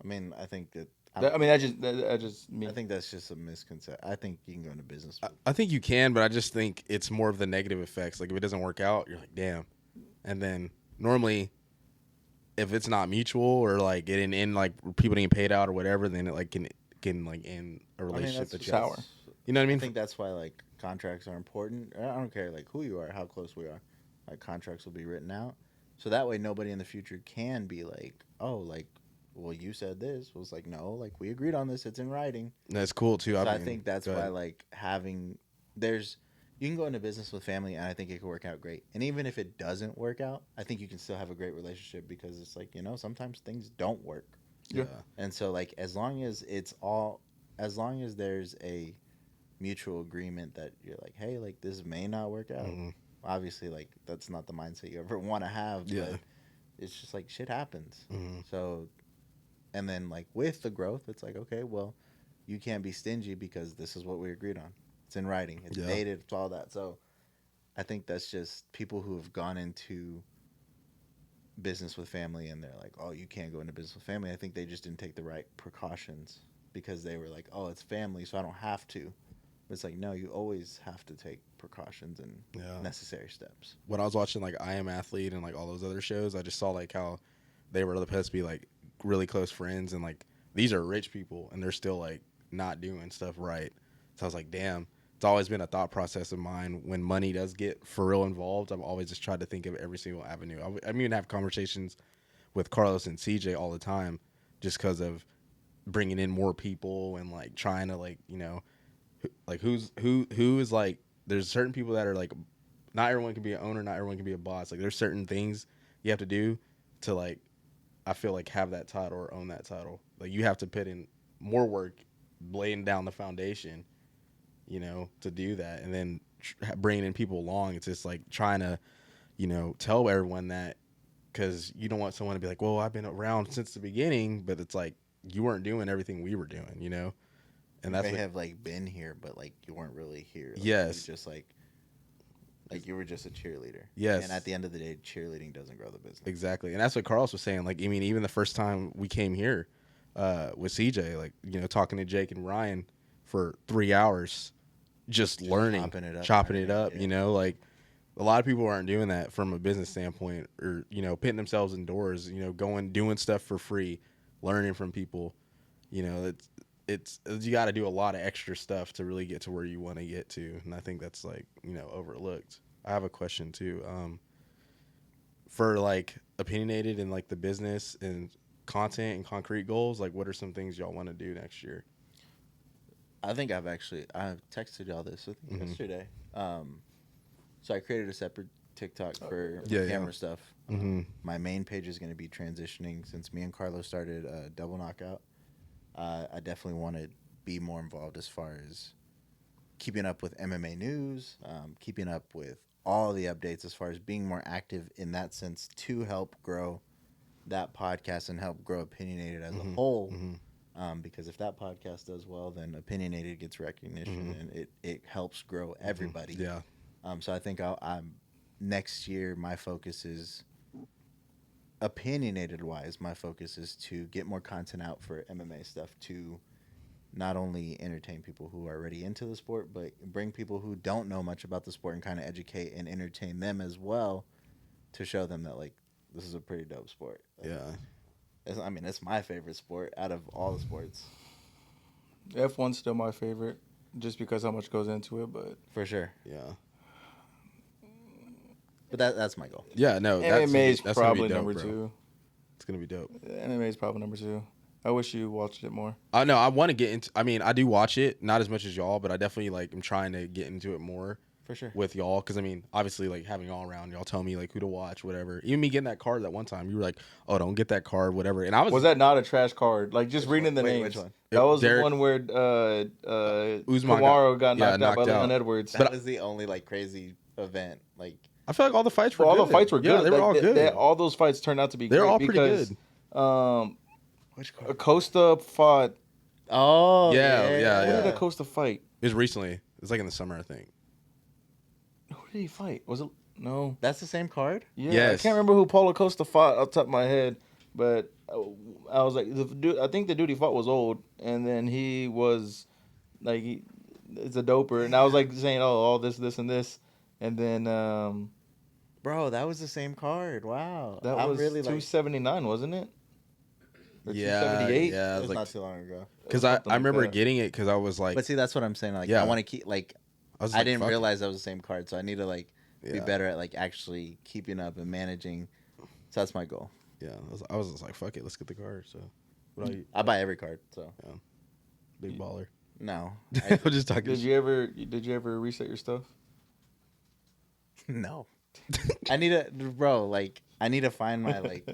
I mean, I think that. I mean, that just me. I think that's just a misconception. I think you can go into business. I think you can, but I just think it's more of the negative effects. Like if it doesn't work out, you're like, damn. And then normally, if it's not mutual or like getting in like people getting paid out or whatever, then it like can like end a relationship that you sour. You know what I mean? I think that's why like contracts are important. I don't care like who you are, how close we are. Like contracts will be written out, so that way nobody in the future can be like, oh, like, well, you said this. Was like, no, like we agreed on this. It's in writing. That's cool too. So I mean, think that's go why ahead. like you can go into business with family, and I think it could work out great. And even if it doesn't work out, I think you can still have a great relationship because it's like sometimes things don't work. Yeah. And so like as long as there's a mutual agreement that you're like, hey, like this may not work out. Mhm. Obviously, like that's not the mindset you ever want to have. Yeah. But it's just like shit happens. Mhm. So, and then like with the growth, it's like, okay, well, you can't be stingy because this is what we agreed on. It's in writing. It's Yeah. dated. It's all that. So, I think that's just people who have gone into business with family and they're like, oh, you can't go into business with family. I think they just didn't take the right precautions because they were like, oh, it's family, so I don't have to. It's like, no, you always have to take precautions and necessary steps. When I was watching like I Am Athlete and like all those other shows, I just saw like how they were supposed to be like really close friends, and like these are rich people and they're still like not doing stuff right. So I was like, damn, it's always been a thought process of mine when money does get for real involved. I've always just tried to think of every single avenue. I even have conversations with Carlos and CJ all the time just because of bringing in more people and like trying to like, you know, like who is like, there's certain people that are like, not everyone can be an owner, not everyone can be a boss. Like there's certain things you have to do to like, I feel like have that title or own that title. Like you have to put in more work, laying down the foundation, you know, to do that. And then bringing in people along. It's just like trying to, you know, tell everyone that, because you don't want someone to be like, well, I've been around since the beginning, but it's like you weren't doing everything we were doing, you know? And that's they what, have like been here, but like you weren't really here. Like, yes. you just like you were just a cheerleader. Yes. And at the end of the day, cheerleading doesn't grow the business. Exactly. And that's what Carlos was saying. Like, I mean, even the first time we came here with CJ, like, you know, talking to Jake and Ryan for 3 hours, just learning, chopping it up, yeah. You know, like a lot of people aren't doing that from a business standpoint, or, you know, putting themselves indoors, you know, doing stuff for free, learning from people. You know, it's you got to do a lot of extra stuff to really get to where you want to get to. And I think that's like, you know, overlooked. I have a question too. For like Opinionated and like the business and content and concrete goals, like what are some things y'all want to do next year? I think I've texted y'all this yesterday. So I created a separate TikTok for camera stuff. My main page is going to be transitioning since me and Carlos started Double Knockout. I definitely want to be more involved as far as keeping up with MMA news, keeping up with all the updates as far as being more active in that sense to help grow that podcast and help grow Opinionated as a whole. Because if that podcast does well, then Opinionated gets recognition and it helps grow everybody. Yeah. So I think I'm next year, my focus is Opinionated wise. My focus is to get more content out for MMA stuff to not only entertain people who are already into the sport, but bring people who don't know much about the sport and kind of educate and entertain them as well, to show them that like this is a pretty dope sport. Like, it's my favorite sport out of all the sports. F1's still my favorite, just because how much goes into it, but for sure, yeah. But that's my goal. Yeah, no, MMA is that's probably dope, number bro. 2. It's gonna be dope. MMA is probably number 2. I wish you watched it more. I know. I want to get into. I mean, I do watch it, not as much as y'all, but I definitely like. I'm trying to get into it more. For sure. With y'all, because I mean, obviously, like having y'all around, y'all tell me like who to watch, whatever. Even me getting that card that one time, you were like, "Oh, don't get that card, whatever." And I was that not a trash card? Like just reading the names. Which one? That was Derek, the one where Usman Kamaru got knocked out by Leon Edwards. That was the only like crazy event. Like I feel like all the fights were. All good. the fights were good. Yeah, they were all good. All those fights turned out to be. They're great all pretty because, good. Which card? Acosta fought. Oh yeah. Who did Acosta fight? It was recently. It was like in the summer, I think. Who did he fight? Was it no? That's the same card. Yeah, yes. I can't remember who Paulo Costa fought off the top of my head, but I was like, the dude, I think the dude he fought was old, and then he was like, it's a doper, and I was like saying, oh, all this, and this, and then bro, that was the same card. Wow, that was really 279, wasn't it? Or 278? Yeah, it was not too long ago. Because I remember getting it because I was like, but see, that's what I'm saying. Like, I want to keep like. I didn't realize that was the same card, so I need to like be better at like actually keeping up and managing. So that's my goal. Yeah, I was just like, fuck it, let's get the card. So, I buy every card. So, yeah. Big baller. No, I'm just talking. Did you ever reset your stuff? No. I need to find my like.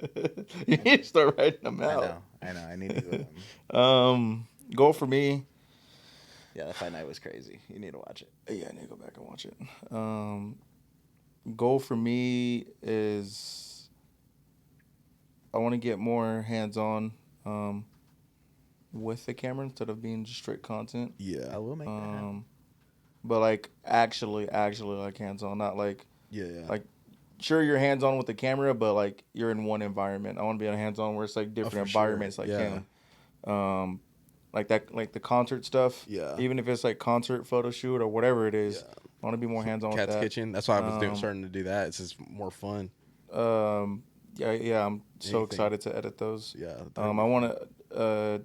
You need to start writing them out. I know. I need to go. Goal for me. Yeah, that fight night was crazy. You need to watch it. Yeah, I need to go back and watch it. Goal for me is I want to get more hands-on with the camera instead of being just straight content. Yeah, I will make that happen. But like actually like hands-on, not like like sure you're hands-on with the camera, but like you're in one environment. I want to be on hands-on where it's like different environments, like him. like that, like the concert stuff. Yeah. Even if it's like concert photo shoot or whatever it is, Yeah. I want to be more hands on with Cat's that. Kitchen. That's why I was starting to do that. It's just more fun. Yeah, I'm so Anything. excited to edit those. Yeah. I want to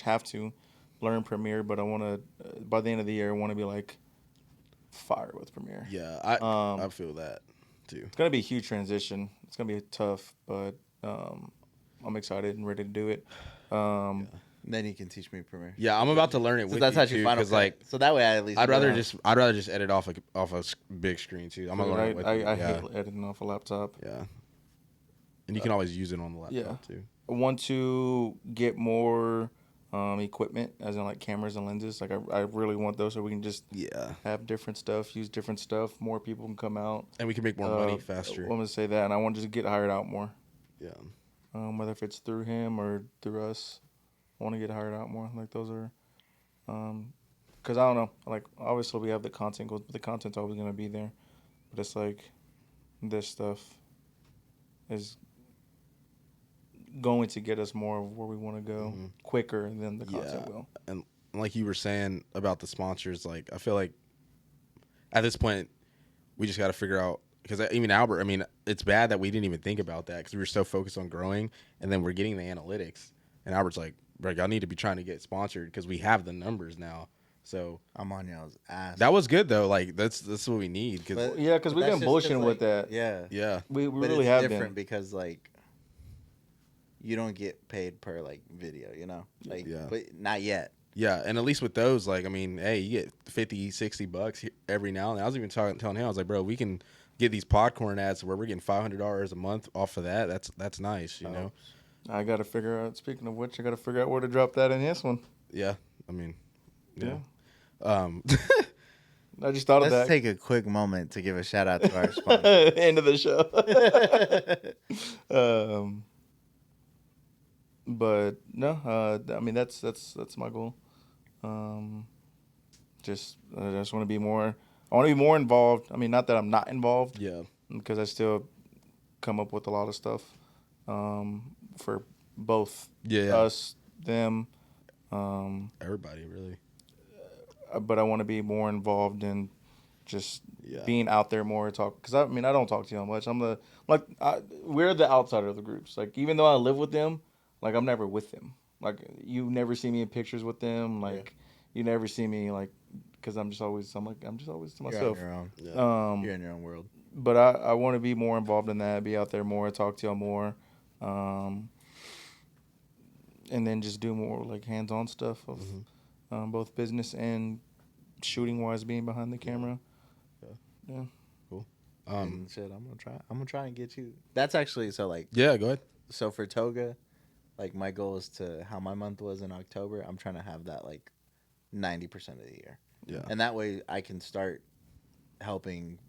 / have to learn Premiere, but I want to by the end of the year I want to be like fire with Premiere. Yeah, I feel that too. It's gonna be a huge transition. It's gonna be tough, but I'm excited and ready to do it. Then you can teach me Premiere. Yeah, I'm about to learn it So with that's you actually too, Final because Cut. like So that way I at least. I'd rather just edit off a big screen too. I'm gonna learn it with you. I Yeah. hate editing off a laptop. Yeah, and you can always use it on the laptop too. I want to get more equipment, as in like cameras and lenses. Like I really want those so we can just have different stuff, use different stuff. More people can come out, and we can make more money faster. I'm gonna say that, and I want to just get hired out more. Yeah. Whether if it's through him or through us, I want to get hired out more. Like those are, because I don't know. Like obviously we have the content goals, but the content's always gonna be there. But it's like this stuff is going to get us more of where we want to go quicker than the content will. And like you were saying about the sponsors, like I feel like at this point we just got to figure out, because even Albert, I mean, it's bad that we didn't even think about that because we were so focused on growing, and then we're getting the analytics, and Albert's like, bro, y'all need to be trying to get sponsored because we have the numbers now. So I'm on y'all's ass. that was good though. Like that's what we need. Cause Because we've been bullshitting with that. Yeah. We But really it's have different been. because like you don't get paid per like video, you know? Like but not yet. Yeah, and at least with those, like, I mean, hey, you get $50-$60 every now and then. I was even telling him, I was like, bro, we can get these popcorn ads where we're getting $500 a month off of that. That's nice, you know? I got to figure out, speaking of which, I got to figure out where to drop that in this one. Yeah, I mean, yeah. I just thought of that. Let's take a quick moment to give a shout out to our sponsor. End of the show. But no, I mean that's my goal. I just want to be more. I want to be more involved. I mean, not that I'm not involved. Yeah. Because I still come up with a lot of stuff for both us, them, everybody really. but I want to be more involved in just being out there more. Because I mean I don't talk to y'all much. We're the outsider of the groups. Like even though I live with them, like I'm never with them. Like you never see me in pictures with them. Like you never see me like because I'm just always to myself. You're on your own. Yeah. You're in your own world. But I want to be more involved in that. Be out there more. Talk to y'all more. And then just do more like hands-on stuff of both business and shooting-wise, being behind the camera. Yeah. Cool. Shit, I'm gonna try and get you. That's actually so like. Yeah, go ahead. So for Toga, like my goal is to how my month was in October. I'm trying to have that like 90% of the year. Yeah. And that way I can start helping,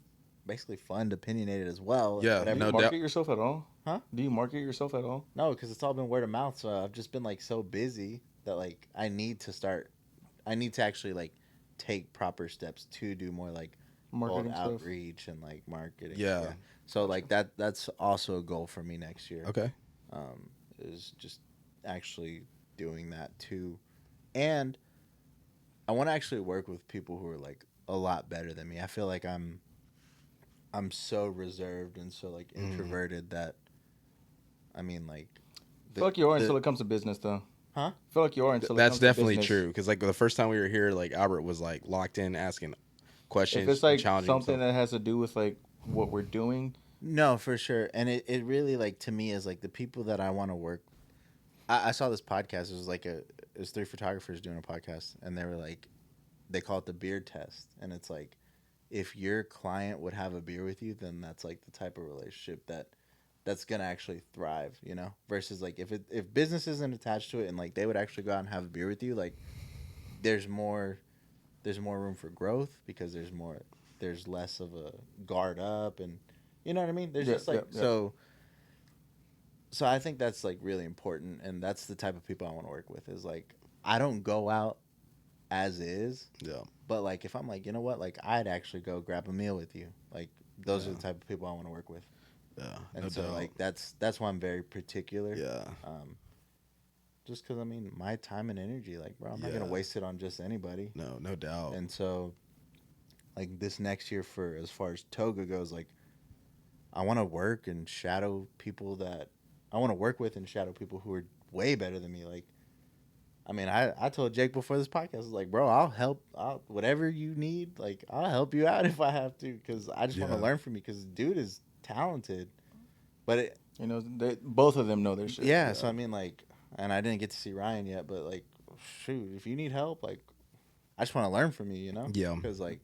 basically fund Opinionated as well. Yeah. Do you market yourself at all? Huh? Do you market yourself at all? No, because it's all been word of mouth. So I've just been like so busy that like I need to actually like take proper steps to do more like Marketing stuff. outreach and like marketing. Yeah. So like that's also a goal for me next year. Okay. Is just actually doing that too. And I want to actually work with people who are like a lot better than me. I feel like I'm so reserved and so like introverted that I mean like I feel like you are until it comes to business though. Huh? I feel like you are until it That's comes to definitely business. true, because like the first time we were here, like Albert was like locked in asking questions. If it's like challenging something himself. that has to do with like what we're doing. No, for sure. And it really like to me is like the people that I want to work. I saw this podcast. It was 3 photographers doing a podcast, and they were like, they call it the beer test, and it's like, if your client would have a beer with you, then that's like the type of relationship that's gonna actually thrive, you know. Versus like if business isn't attached to it, and like they would actually go out and have a beer with you, like there's more room for growth because there's less of a guard up, and you know what I mean. There's just like so. So I think that's like really important, and that's the type of people I want to work with. Is like I don't go out as is, but like if I'm like, you know what, like I'd actually go grab a meal with you. Like those are the type of people I want to work with. Yeah. And No so doubt. like that's why I'm very particular. Yeah. Just because I mean my time and energy, like bro, I'm not gonna Yeah. waste it on just anybody. No doubt. And so like this next year, for as far as Toga goes, like I want to work and shadow people that I want to work with and shadow people who are way better than me. Like, I mean, I told Jake before this podcast, I was like, bro, I'll whatever you need, like, I'll help you out if I have to, because I just want to Yeah. learn from you, because dude is talented. But it, You know, both of them know their shit. yeah, so I mean, like, and I didn't get to see Ryan yet, but like, shoot, if you need help, like, I just want to learn from you, you know? Yeah. Because like,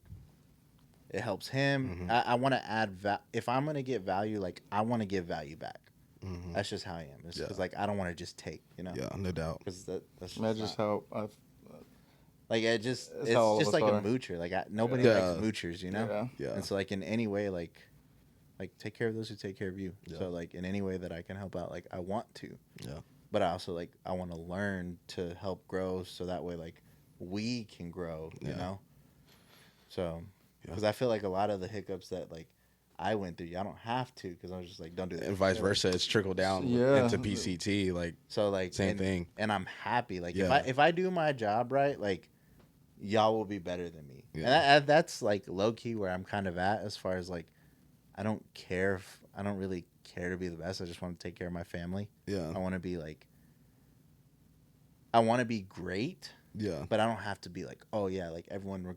it helps him. Mm-hmm. I want to add if I'm gonna get value, like, I want to give value back. Mm-hmm. That's just how I am. It's Yeah. because like I don't want to just take, you know. Yeah, no doubt. Because that's That's just how like it's how all of just us like are. a moocher. Like nobody Yeah. likes moochers, you know. Yeah. Yeah. And so like in any way, like take care of those who take care of you. Yeah. So like in any way that I can help out, like I want to. Yeah. But I also like I want to learn to help grow, so that way like we can grow, you Yeah. know. So Yeah. because I feel like a lot of the hiccups that like I went through, I don't have to, because I was just like, don't do that. And vice Yeah. versa, it's trickled down Yeah. into PCT. Like, So like Same thing. and I'm happy. Like Yeah. if I do my job right, like y'all will be better than me. Yeah. And that's like low key where I'm kind of at, as far as like I don't really care to be the best. I just want to take care of my family. yeah. I want to be like I want to be great, Yeah. but I don't have to be like, oh yeah, like everyone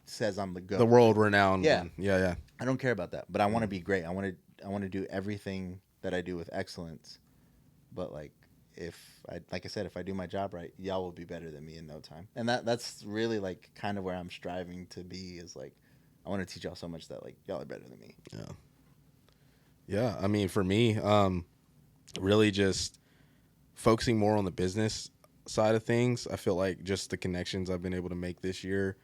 says I'm the GOAT. The world renowned Yeah. one. Yeah. Yeah. I don't care about that, but I want to be great. I want to do everything that I do with excellence. But like like I said, if I do my job right, y'all will be better than me in no time. And that's really like kind of where I'm striving to be, is like I want to teach y'all so much that like y'all are better than me. Yeah. Yeah. I mean, for me, really just focusing more on the business side of things. I feel like just the connections I've been able to make this year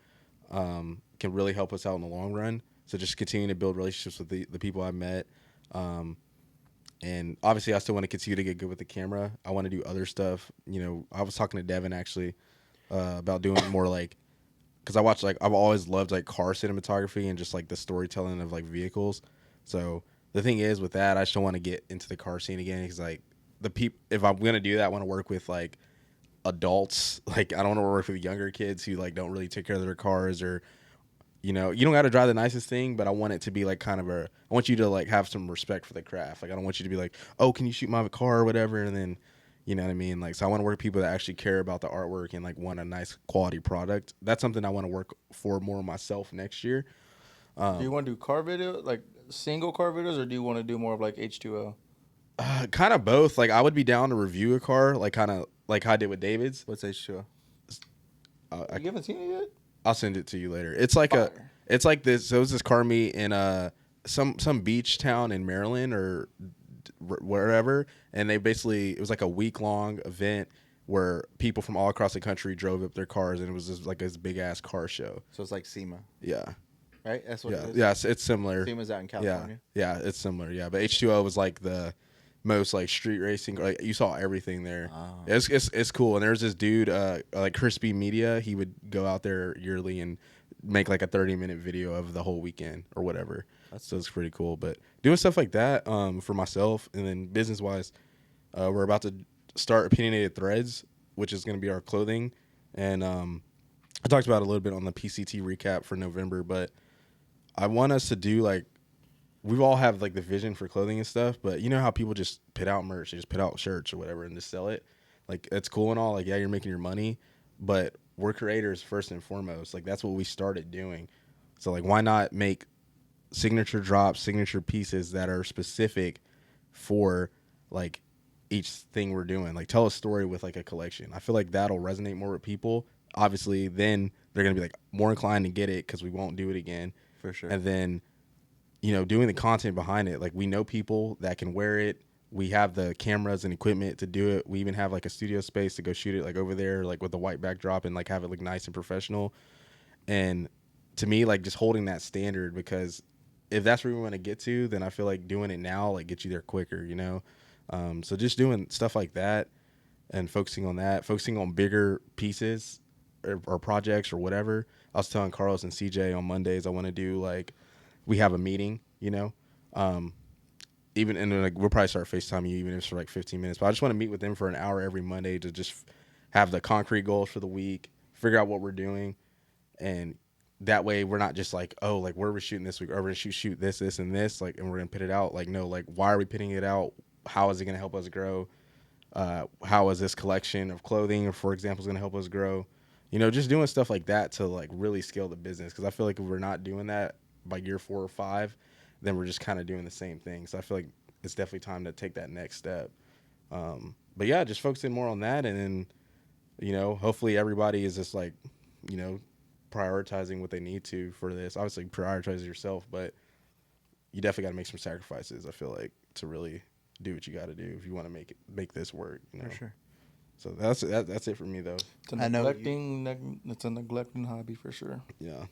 can really help us out in the long run. So just continuing to build relationships with the people I've met. And obviously I still want to continue to get good with the camera. I want to do other stuff. You know, I was talking to Devin actually about doing more like, because I watch, like, I've always loved like car cinematography and just like the storytelling of like vehicles. So the thing is with that, I still want to get into the car scene again, because like if I'm going to do that, I want to work with like adults. Like, I don't want to work with younger kids who like don't really take care of their cars, or, you know, you don't got to drive the nicest thing, but I want it to be like kind of I want you to like have some respect for the craft. Like, I don't want you to be like, oh, can you shoot my car or whatever? And then, you know what I mean? Like, so I want to work with people that actually care about the artwork and like want a nice quality product. That's something I want to work for more myself next year. Do you want to do car video, like single car videos, or do you want to do more of like H2O? Kind of both. Like, I would be down to review a car, like kind of like how I did with David's. What's H2O? You haven't seen it yet? I'll send it to you later. It's like Fire. it's like this. So it was this car meet in some beach town in Maryland or wherever, and it was like a week-long event where people from all across the country drove up their cars, and it was just like this big ass car show. So it's like SEMA, Yeah, right? That's what yeah, it is. yeah. It's similar. SEMA's out in Yeah, California. yeah, it's similar. Yeah, but H2O was like the most like street racing. Like, you saw everything there. Oh. It's cool. And there's this dude, like Crispy Media. He would go out there yearly and make like a 30-minute video of the whole weekend or whatever. So it's pretty cool. But doing stuff like that for myself, and then business wise, we're about to start Opinionated Threads, which is going to be our clothing. And I talked about it a little bit on the PCT recap for November, but I want us to do like, we all have like the vision for clothing and stuff, but you know how people just put out merch, they just put out shirts or whatever and just sell it. Like, it's cool and all. Like, yeah, you're making your money, but we're creators first and foremost. Like, that's what we started doing. So like, why not make signature drops, signature pieces that are specific for like each thing we're doing? Like, tell a story with like a collection. I feel like that'll resonate more with people. Obviously, then they're gonna be like more inclined to get it because we won't do it again. For sure. And then, you know, doing the content behind it. Like, we know people that can wear it. We have the cameras and equipment to do it. We even have like a studio space to go shoot it like over there, like with the white backdrop, and like have it look nice and professional. And to me, like, just holding that standard, because if that's where we want to get to, then I feel like doing it now like gets you there quicker, you know? So just doing stuff like that and focusing on that, focusing on bigger pieces or projects or whatever. I was telling Carlos and CJ on Mondays, I want to do like, we have a meeting, you know, even and then, like we'll probably start FaceTiming you even if it's for like 15 minutes. But I just want to meet with them for an hour every Monday to just have the concrete goals for the week, figure out what we're doing, and that way we're not just like, oh, like where are we shooting this week? Or we're gonna shoot this, and this, like, and we're gonna put it out. Like, no, like why are we putting it out? How is it gonna help us grow? How is this collection of clothing, for example, is gonna help us grow? You know, just doing stuff like that to like really scale the business. Because I feel like if we're not doing that by year 4 or 5, then we're just kind of doing the same thing. So I feel like it's definitely time to take that next step. But yeah, just focusing more on that, and then, you know, hopefully everybody is just like, you know, prioritizing what they need to for this. Obviously, prioritize yourself, but you definitely got to make some sacrifices, I feel like, to really do what you got to do if you want to make this work. You know? For sure. So that's it for me, though. It's a neglecting hobby for sure. Yeah.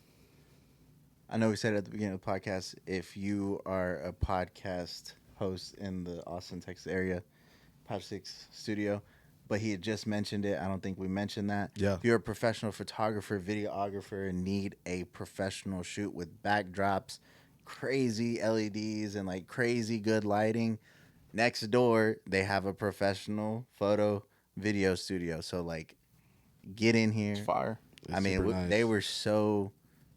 I know we said at the beginning of the podcast, if you are a podcast host in the Austin, Texas area, Pop Six Studio, but he had just mentioned it. I don't think we mentioned that. Yeah. If you're a professional photographer, videographer, and need a professional shoot with backdrops, crazy LEDs, and like crazy good lighting, next door they have a professional photo video studio. So like, get in here. It's fire. I mean, super nice. they were so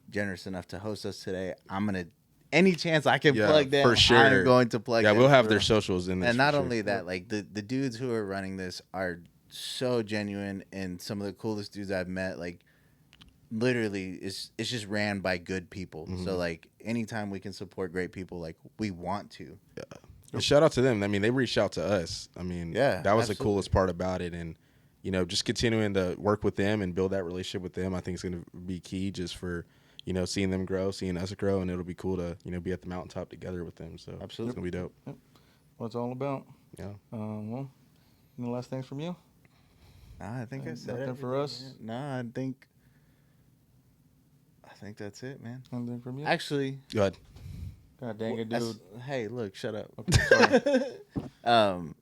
generous enough to host us today. I'm gonna, any chance I can Yeah, plug them, for sure. I'm going to plug them. Yeah, we'll have for their real. socials in this. And not for sure. only that, like the dudes who are running this are so genuine and some of the coolest dudes I've met. Like literally, it's just ran by good people. Mm-hmm. So like anytime we can support great people, like we want to. Yeah. And shout out to them. I mean, they reached out to us. I mean, Yeah, that was the absolutely. coolest part about it. And, you know, just continuing to work with them and build that relationship with them, I think is going to be key just for, you know, seeing them grow, seeing us grow, and it'll be cool to, you know, be at the mountaintop together with them. So Absolutely. it's going to be dope. What it's all about. Yeah. Well, any last things from you? Nah, I think I said Nothing for everything, us? man. Nah, I think that's it, man. Anything from you? Actually, Go ahead. God dang it, that's- dude. hey, look, shut up. Okay, sorry.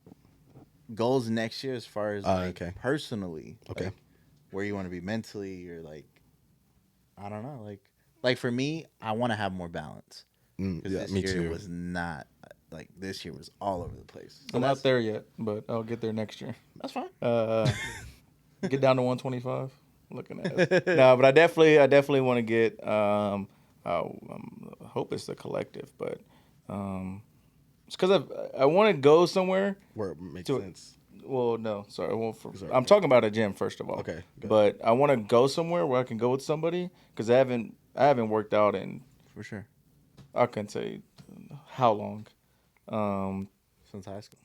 Goals next year as far as like okay. personally, Okay. like, where you want to be mentally, or like, I don't know, like for me, I want to have more balance. 'Cause Yeah, this me year too. was not like, this year was all over the place. So I'm that's- not there yet, but I'll get there next year. That's fine. Get down to 125. Looking at it. No, but I definitely want to get. I hope it's the collective, but it's because I want to go somewhere. Where it makes to- sense. Well, no, sorry. Sorry. I'm talking about a gym first of all. Okay, good. But I want to go somewhere where I can go with somebody because I haven't worked out in, For sure. I can't say how long. Since high school.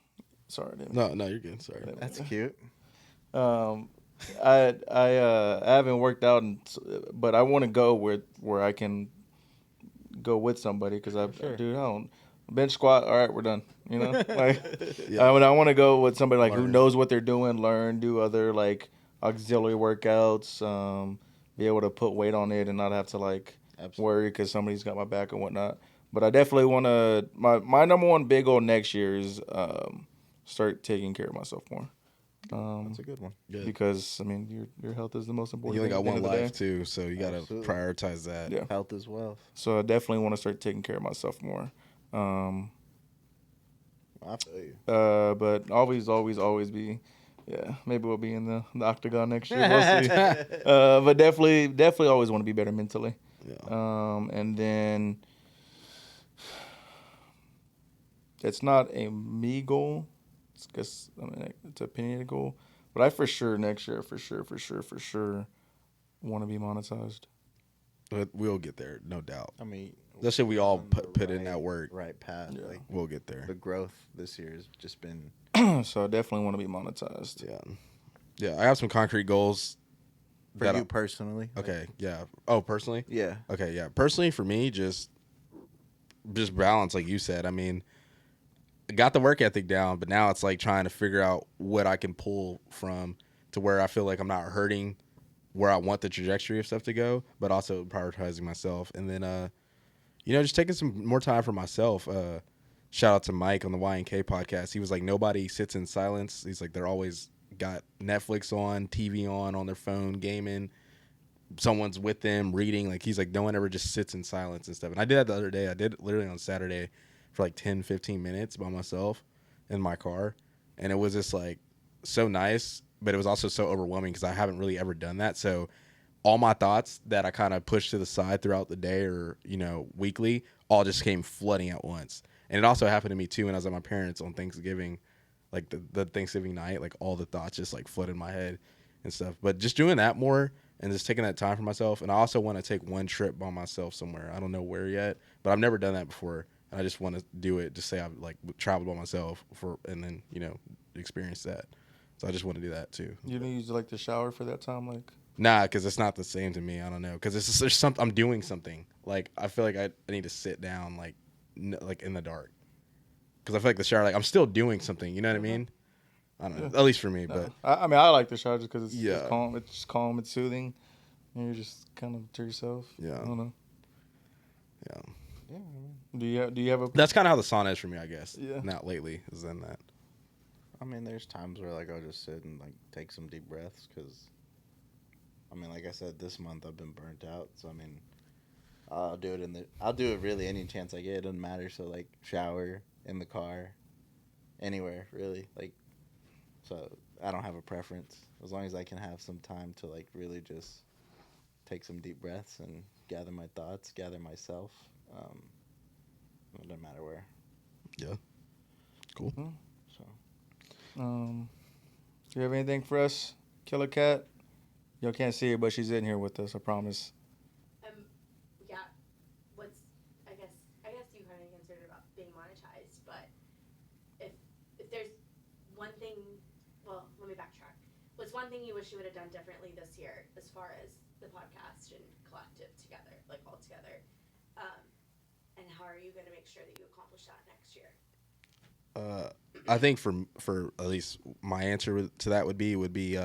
Sorry, I didn't No, you're good. Sorry. That's cute. I haven't worked out, but I want to go where I can go with somebody because dude, I don't bench squat. All right, we're done. You know, like Yeah. I wouldn't want to go with somebody like who Learn. knows what they're doing, learn, do other like auxiliary workouts, be able to put weight on it and not have to like Absolutely. worry because somebody's got my back and whatnot. But I definitely want to. My number one big goal next year is start taking care of myself more. That's a good one. Good. Because I mean, your health is the most important. You only thing got at the one end of the life day. too, so you got to Absolutely. prioritize that. Yeah. Health is wealth. So I definitely want to start taking care of myself more. I feel you. But always be, yeah. Maybe we'll be in the octagon next year. We'll see. But definitely always want to be better mentally. Yeah. And then it's not a me goal. It's just it's an opinionated goal. But I for sure next year for sure want to be monetized. But we'll get there, no doubt. I mean, Let's say we all on the put in that work. right path. Yeah. Like We'll get there. the growth this year has just been So I definitely want to be monetized. Yeah. I have some concrete goals. for that you I- personally. Okay. Yeah. Oh, personally. Yeah. Okay. Yeah. Personally, for me, just balance, like you said. I mean, I got the work ethic down, but now it's like trying to figure out what I can pull from to where I feel like I'm not hurting where I want the trajectory of stuff to go, but also prioritizing myself. And then, just taking some more time for myself. Shout out to Mike on the Y&K podcast. He was like, nobody sits in silence. He's like, they're always got Netflix on, TV on their phone, gaming. Someone's with them reading. Like, he's like, no one ever just sits in silence and stuff. And I did that the other day. I did it literally on Saturday. for like 10, 15 minutes by myself in my car. And it was just like so nice, but it was also so overwhelming because I haven't really ever done that. So all my thoughts that I kind of pushed to the side throughout the day or, weekly, all just came flooding at once. And it also happened to me too when I was at my parents' on Thanksgiving, like the Thanksgiving night, like all the thoughts just like flooded in my head and stuff. But just doing that more and just taking that time for myself. And I also want to take one trip by myself somewhere. I don't know where yet, but I've never done that before. And I just want to do it, just say I've like traveled by myself and then, experience that. So I just want to do that too. You didn't use like the shower for that time, like? Nah, because it's not the same to me. I don't know, because there's something I'm doing something. Like I feel like I need to sit down like in the dark. Because I feel like the shower, like I'm still doing something. You know what I mean? I don't know. At least for me, but I mean, I like the shower just because Yeah. it's calm. It's just calm. It's soothing. And you're just kind of to yourself. Yeah. I don't know. yeah, Do you have a? that's kind of how the sauna is for me, I guess. Yeah. Not lately, is then that. I mean, there's times where like I'll just sit and like take some deep breaths because, I mean, like I said, this month I've been burnt out. So I mean, I'll do it really any chance I get. It doesn't matter. So like shower, in the car, anywhere really. Like, so I don't have a preference as long as I can have some time to like really just take some deep breaths and gather my thoughts, gather myself. It doesn't matter where. Yeah. Cool. So. Do you have anything for us, Killer Cat? Y'all can't see her, but she's in here with us. I promise. Yeah. I guess you kind of answered about being monetized, but if there's one thing, well, let me backtrack. What's one thing you wish you would have done differently this year as far as the podcast and collective together, like all together? And how are you going to make sure that you accomplish that next year? I think for at least my answer to that would be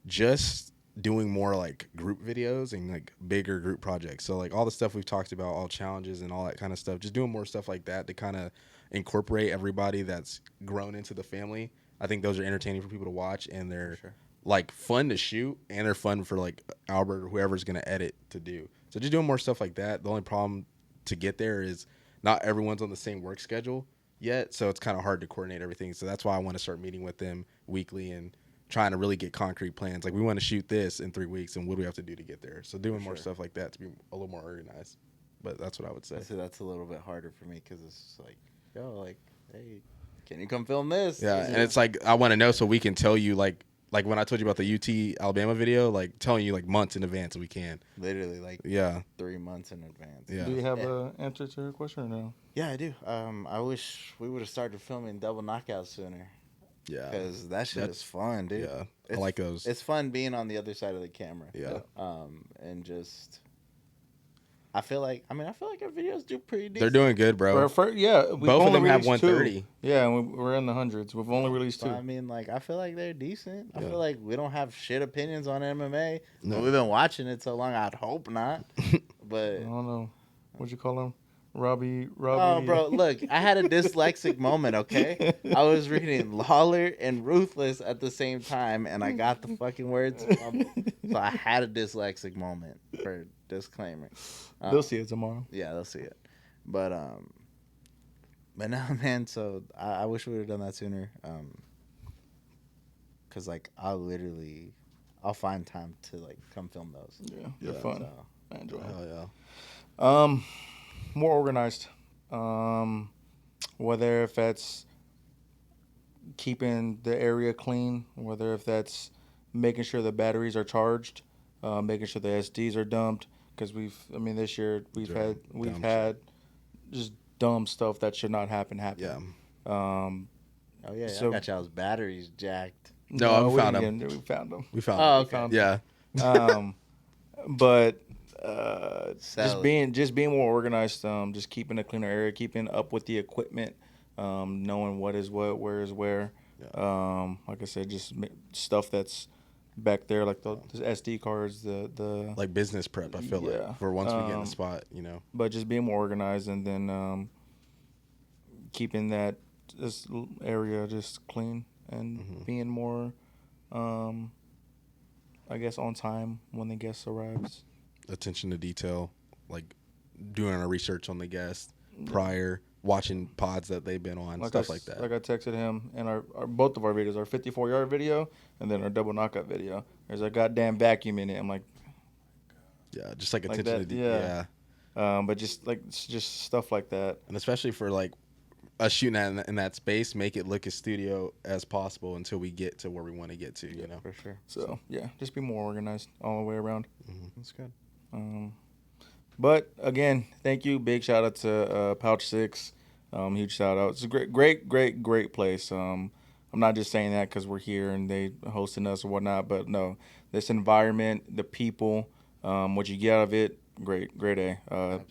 just doing more like group videos and like bigger group projects. So like all the stuff we've talked about, all challenges and all that kind of stuff, just doing more stuff like that to kind of incorporate everybody that's grown into the family. I think those are entertaining for people to watch, and they're like fun to shoot, and they're fun for like Albert or whoever's going to edit to do. So just doing more stuff like that. The only problem to get there is not everyone's on the same work schedule yet, so it's kind of hard to coordinate everything. So that's why I want to start meeting with them weekly and trying to really get concrete plans. Like, we want to shoot this in 3 weeks, and what do we have to do to get there? So doing more stuff like that to be a little more organized. But that's what I would say. So that's a little bit harder for me because it's just like, yo, like, hey, can you come film this? Yeah, and it's like I want to know so we can tell you, like when I told you about the UT Alabama video, like telling you like months in advance if we can. Literally like 3 months in advance. Yeah. Do you have an answer to her question or no? Yeah, I do. I wish we would have started filming Double Knockout sooner. Yeah. Because that shit is fun, dude. Yeah. I like those. It's fun being on the other side of the camera. Yeah. And just... I feel like our videos do pretty decent. They're doing good, bro. Both of them have 130. Yeah, and we're in the hundreds. We've only released 2. I mean, like, I feel like they're decent. I feel like we don't have shit opinions on MMA. No. We've been watching it so long, I'd hope not. But I don't know. What'd you call him? Robbie. Oh, bro, look, I had a dyslexic moment, okay? I was reading Lawler and Ruthless at the same time, and I got the fucking words. So I had a dyslexic moment, for disclaimer. They'll see it tomorrow. Yeah, they'll see it. But no, man, so I wish we would have done that sooner. Because, like, I'll find time to, like, come film those. Yeah, they're fun. So, I enjoy it. Hell yeah. More organized. Whether if that's keeping the area clean, whether if that's making sure the batteries are charged, making sure the SDs are dumped. Because this year we've had just dumb stuff that should not happen. Yeah. So I got y'all's batteries jacked. No, we found them. We found them. We found them. Okay. Yeah. But just being more organized, just keeping a cleaner area, keeping up with the equipment, knowing what is what, where is where. Yeah. Like I said, just stuff that's back there, like the SD cards, the like business prep. I feel like for once we get in the spot, But just being more organized, and then keeping this area just clean and being more, I guess, on time when the guest arrives. Attention to detail, like doing our research on the guest prior, watching pods that they've been on, stuff like that. Like I texted him, and our both of our videos, our 54-yard video and then our double knockout video. There's a goddamn vacuum in it. I'm like, yeah, just like like attention that, to yeah. yeah. But just like just stuff like that. And especially for like us shooting in that space, make it look as studio as possible until we get to where we want to get to, you know. For sure. So yeah, just be more organized all the way around. That's good. But again, thank you. Big shout out to Pouch Six. Huge shout out. It's a great place. I'm not just saying that because we're here and they hosting us or whatnot, but no, this environment, the people, what you get out of it, great A.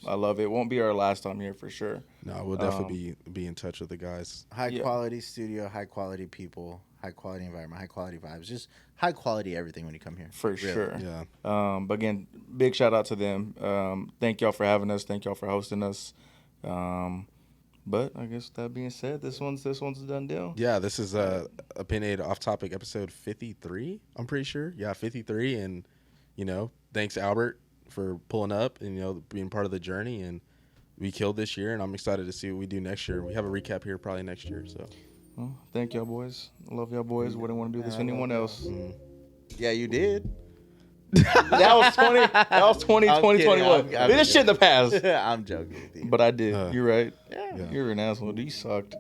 I love it. Won't be our last time here for sure. No, we'll definitely be in touch with the guys. High quality studio, high quality people, high quality environment, high quality vibes, just high quality everything when you come here. For sure. Yeah. But again, big shout out to them. Thank y'all for having us. Thank y'all for hosting us. But I guess that being said, this one's a done deal. Yeah, this is Opinionated Off Topic episode 53, I'm pretty sure. Yeah, 53. And, you know, thanks, Albert, for pulling up and, you know, being part of the journey. And we killed this year, and I'm excited to see what we do next year. We have a recap here probably next year. So, Well, thank y'all boys. I love y'all boys. Wouldn't want to do this with anyone else. Yeah, you did. That was 20, I'm 2021. kidding. I'm This shit in the past. I'm joking with you. But I did. You're right. yeah. You're an asshole. You sucked.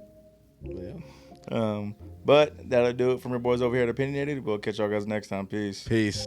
Yeah. But that'll do it from your boys over here at Opinionated. We'll catch y'all guys next time. Peace. Peace.